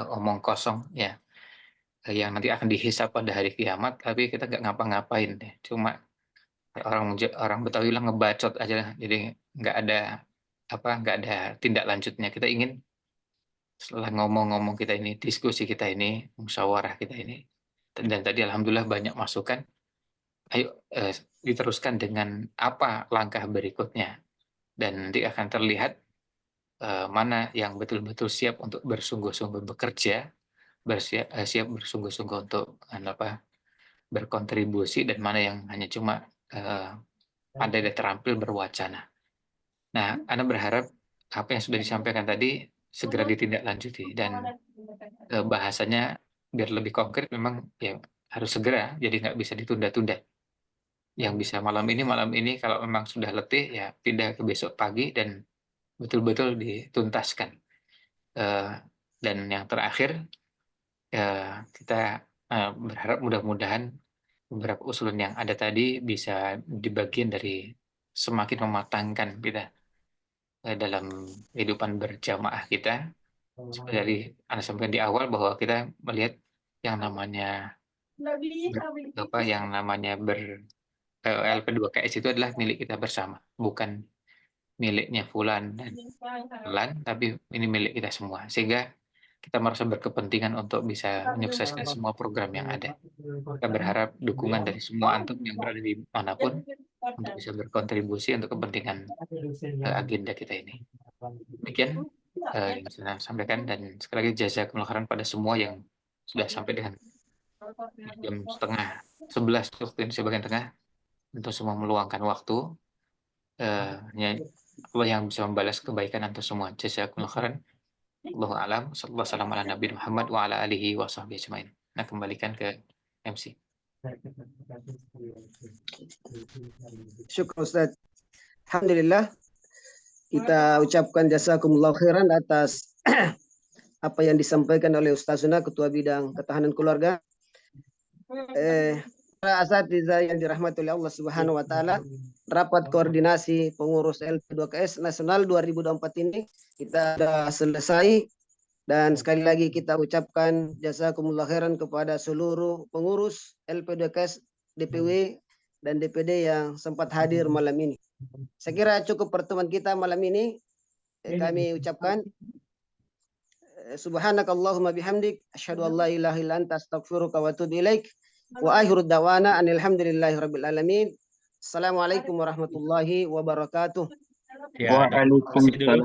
omong kosong, ya, yang nanti akan dihisap pada hari kiamat, tapi kita nggak ngapa-ngapain, ya. Cuma orang Betawi bilang ngebacot aja, jadi nggak ada tindak lanjutnya. Kita ingin setelah ngomong-ngomong kita ini, diskusi kita ini, musyawarah kita ini, dan tadi alhamdulillah banyak masukan. Ayo diteruskan dengan apa langkah berikutnya, dan nanti akan terlihat mana yang betul-betul siap untuk bersungguh-sungguh bekerja, siap bersungguh-sungguh untuk berkontribusi, dan mana yang hanya cuma pandai dan terampil berwacana. Nah, Anda berharap apa yang sudah disampaikan tadi segera ditindaklanjuti, dan bahasanya biar lebih konkret memang ya harus segera, jadi nggak bisa ditunda-tunda. Yang bisa malam ini, kalau memang sudah letih ya pindah ke besok pagi dan betul-betul dituntaskan. Dan yang terakhir, kita berharap mudah-mudahan beberapa usulan yang ada tadi bisa dibagian dari semakin mematangkan kita dalam kehidupan berjamaah kita. Seperti dari Anda sampaikan di awal bahwa kita melihat yang namanya LP2KS itu adalah milik kita bersama, bukan miliknya Fulan dan Fulan, tapi ini milik kita semua. Sehingga kita merasa berkepentingan untuk bisa menyukseskan semua program yang ada. Kita berharap dukungan dari semua antum yang berada di manapun untuk bisa berkontribusi untuk kepentingan agenda kita ini. Demikian yang saya sampaikan, dan sekali lagi jazakumullah khairan pada semua yang sudah sampai dengan jam 10:30 waktu Indonesia bagian tengah untuk semua meluangkan waktu. Allah yang bisa membalas kebaikan antum semua. Jazakumullah khairan. Allahu a'lam. Sallallahu alaihi wasallam ala Nabi Muhammad wa ala alihi wa sahbihi ajmain. Nah, kembalikan ke MC. Syukur Ustaz. Alhamdulillah, kita ucapkan jazakumullah khairan atas apa yang disampaikan oleh Ustazuna Ketua Bidang Ketahanan Keluarga. Para asatidzah yang dirahmati oleh Allah Subhanahu wa taala, rapat koordinasi pengurus LP2KS Nasional 2024 ini kita sudah selesai, dan sekali lagi kita ucapkan jazakumullah khairan kepada seluruh pengurus LP2KS, DPW dan DPD yang sempat hadir malam ini. Saya kira cukup pertemuan kita malam ini. Kami ucapkan subhanakallahumma bihamdik asyhadu an la ilaha illa anta astaghfiruka wa atubu ilaik. Wa akhiru da'wana alhamdulillahi rabbil alamin. Assalamualaikum warahmatullahi wabarakatuh. Ya, Waalaikumsalam.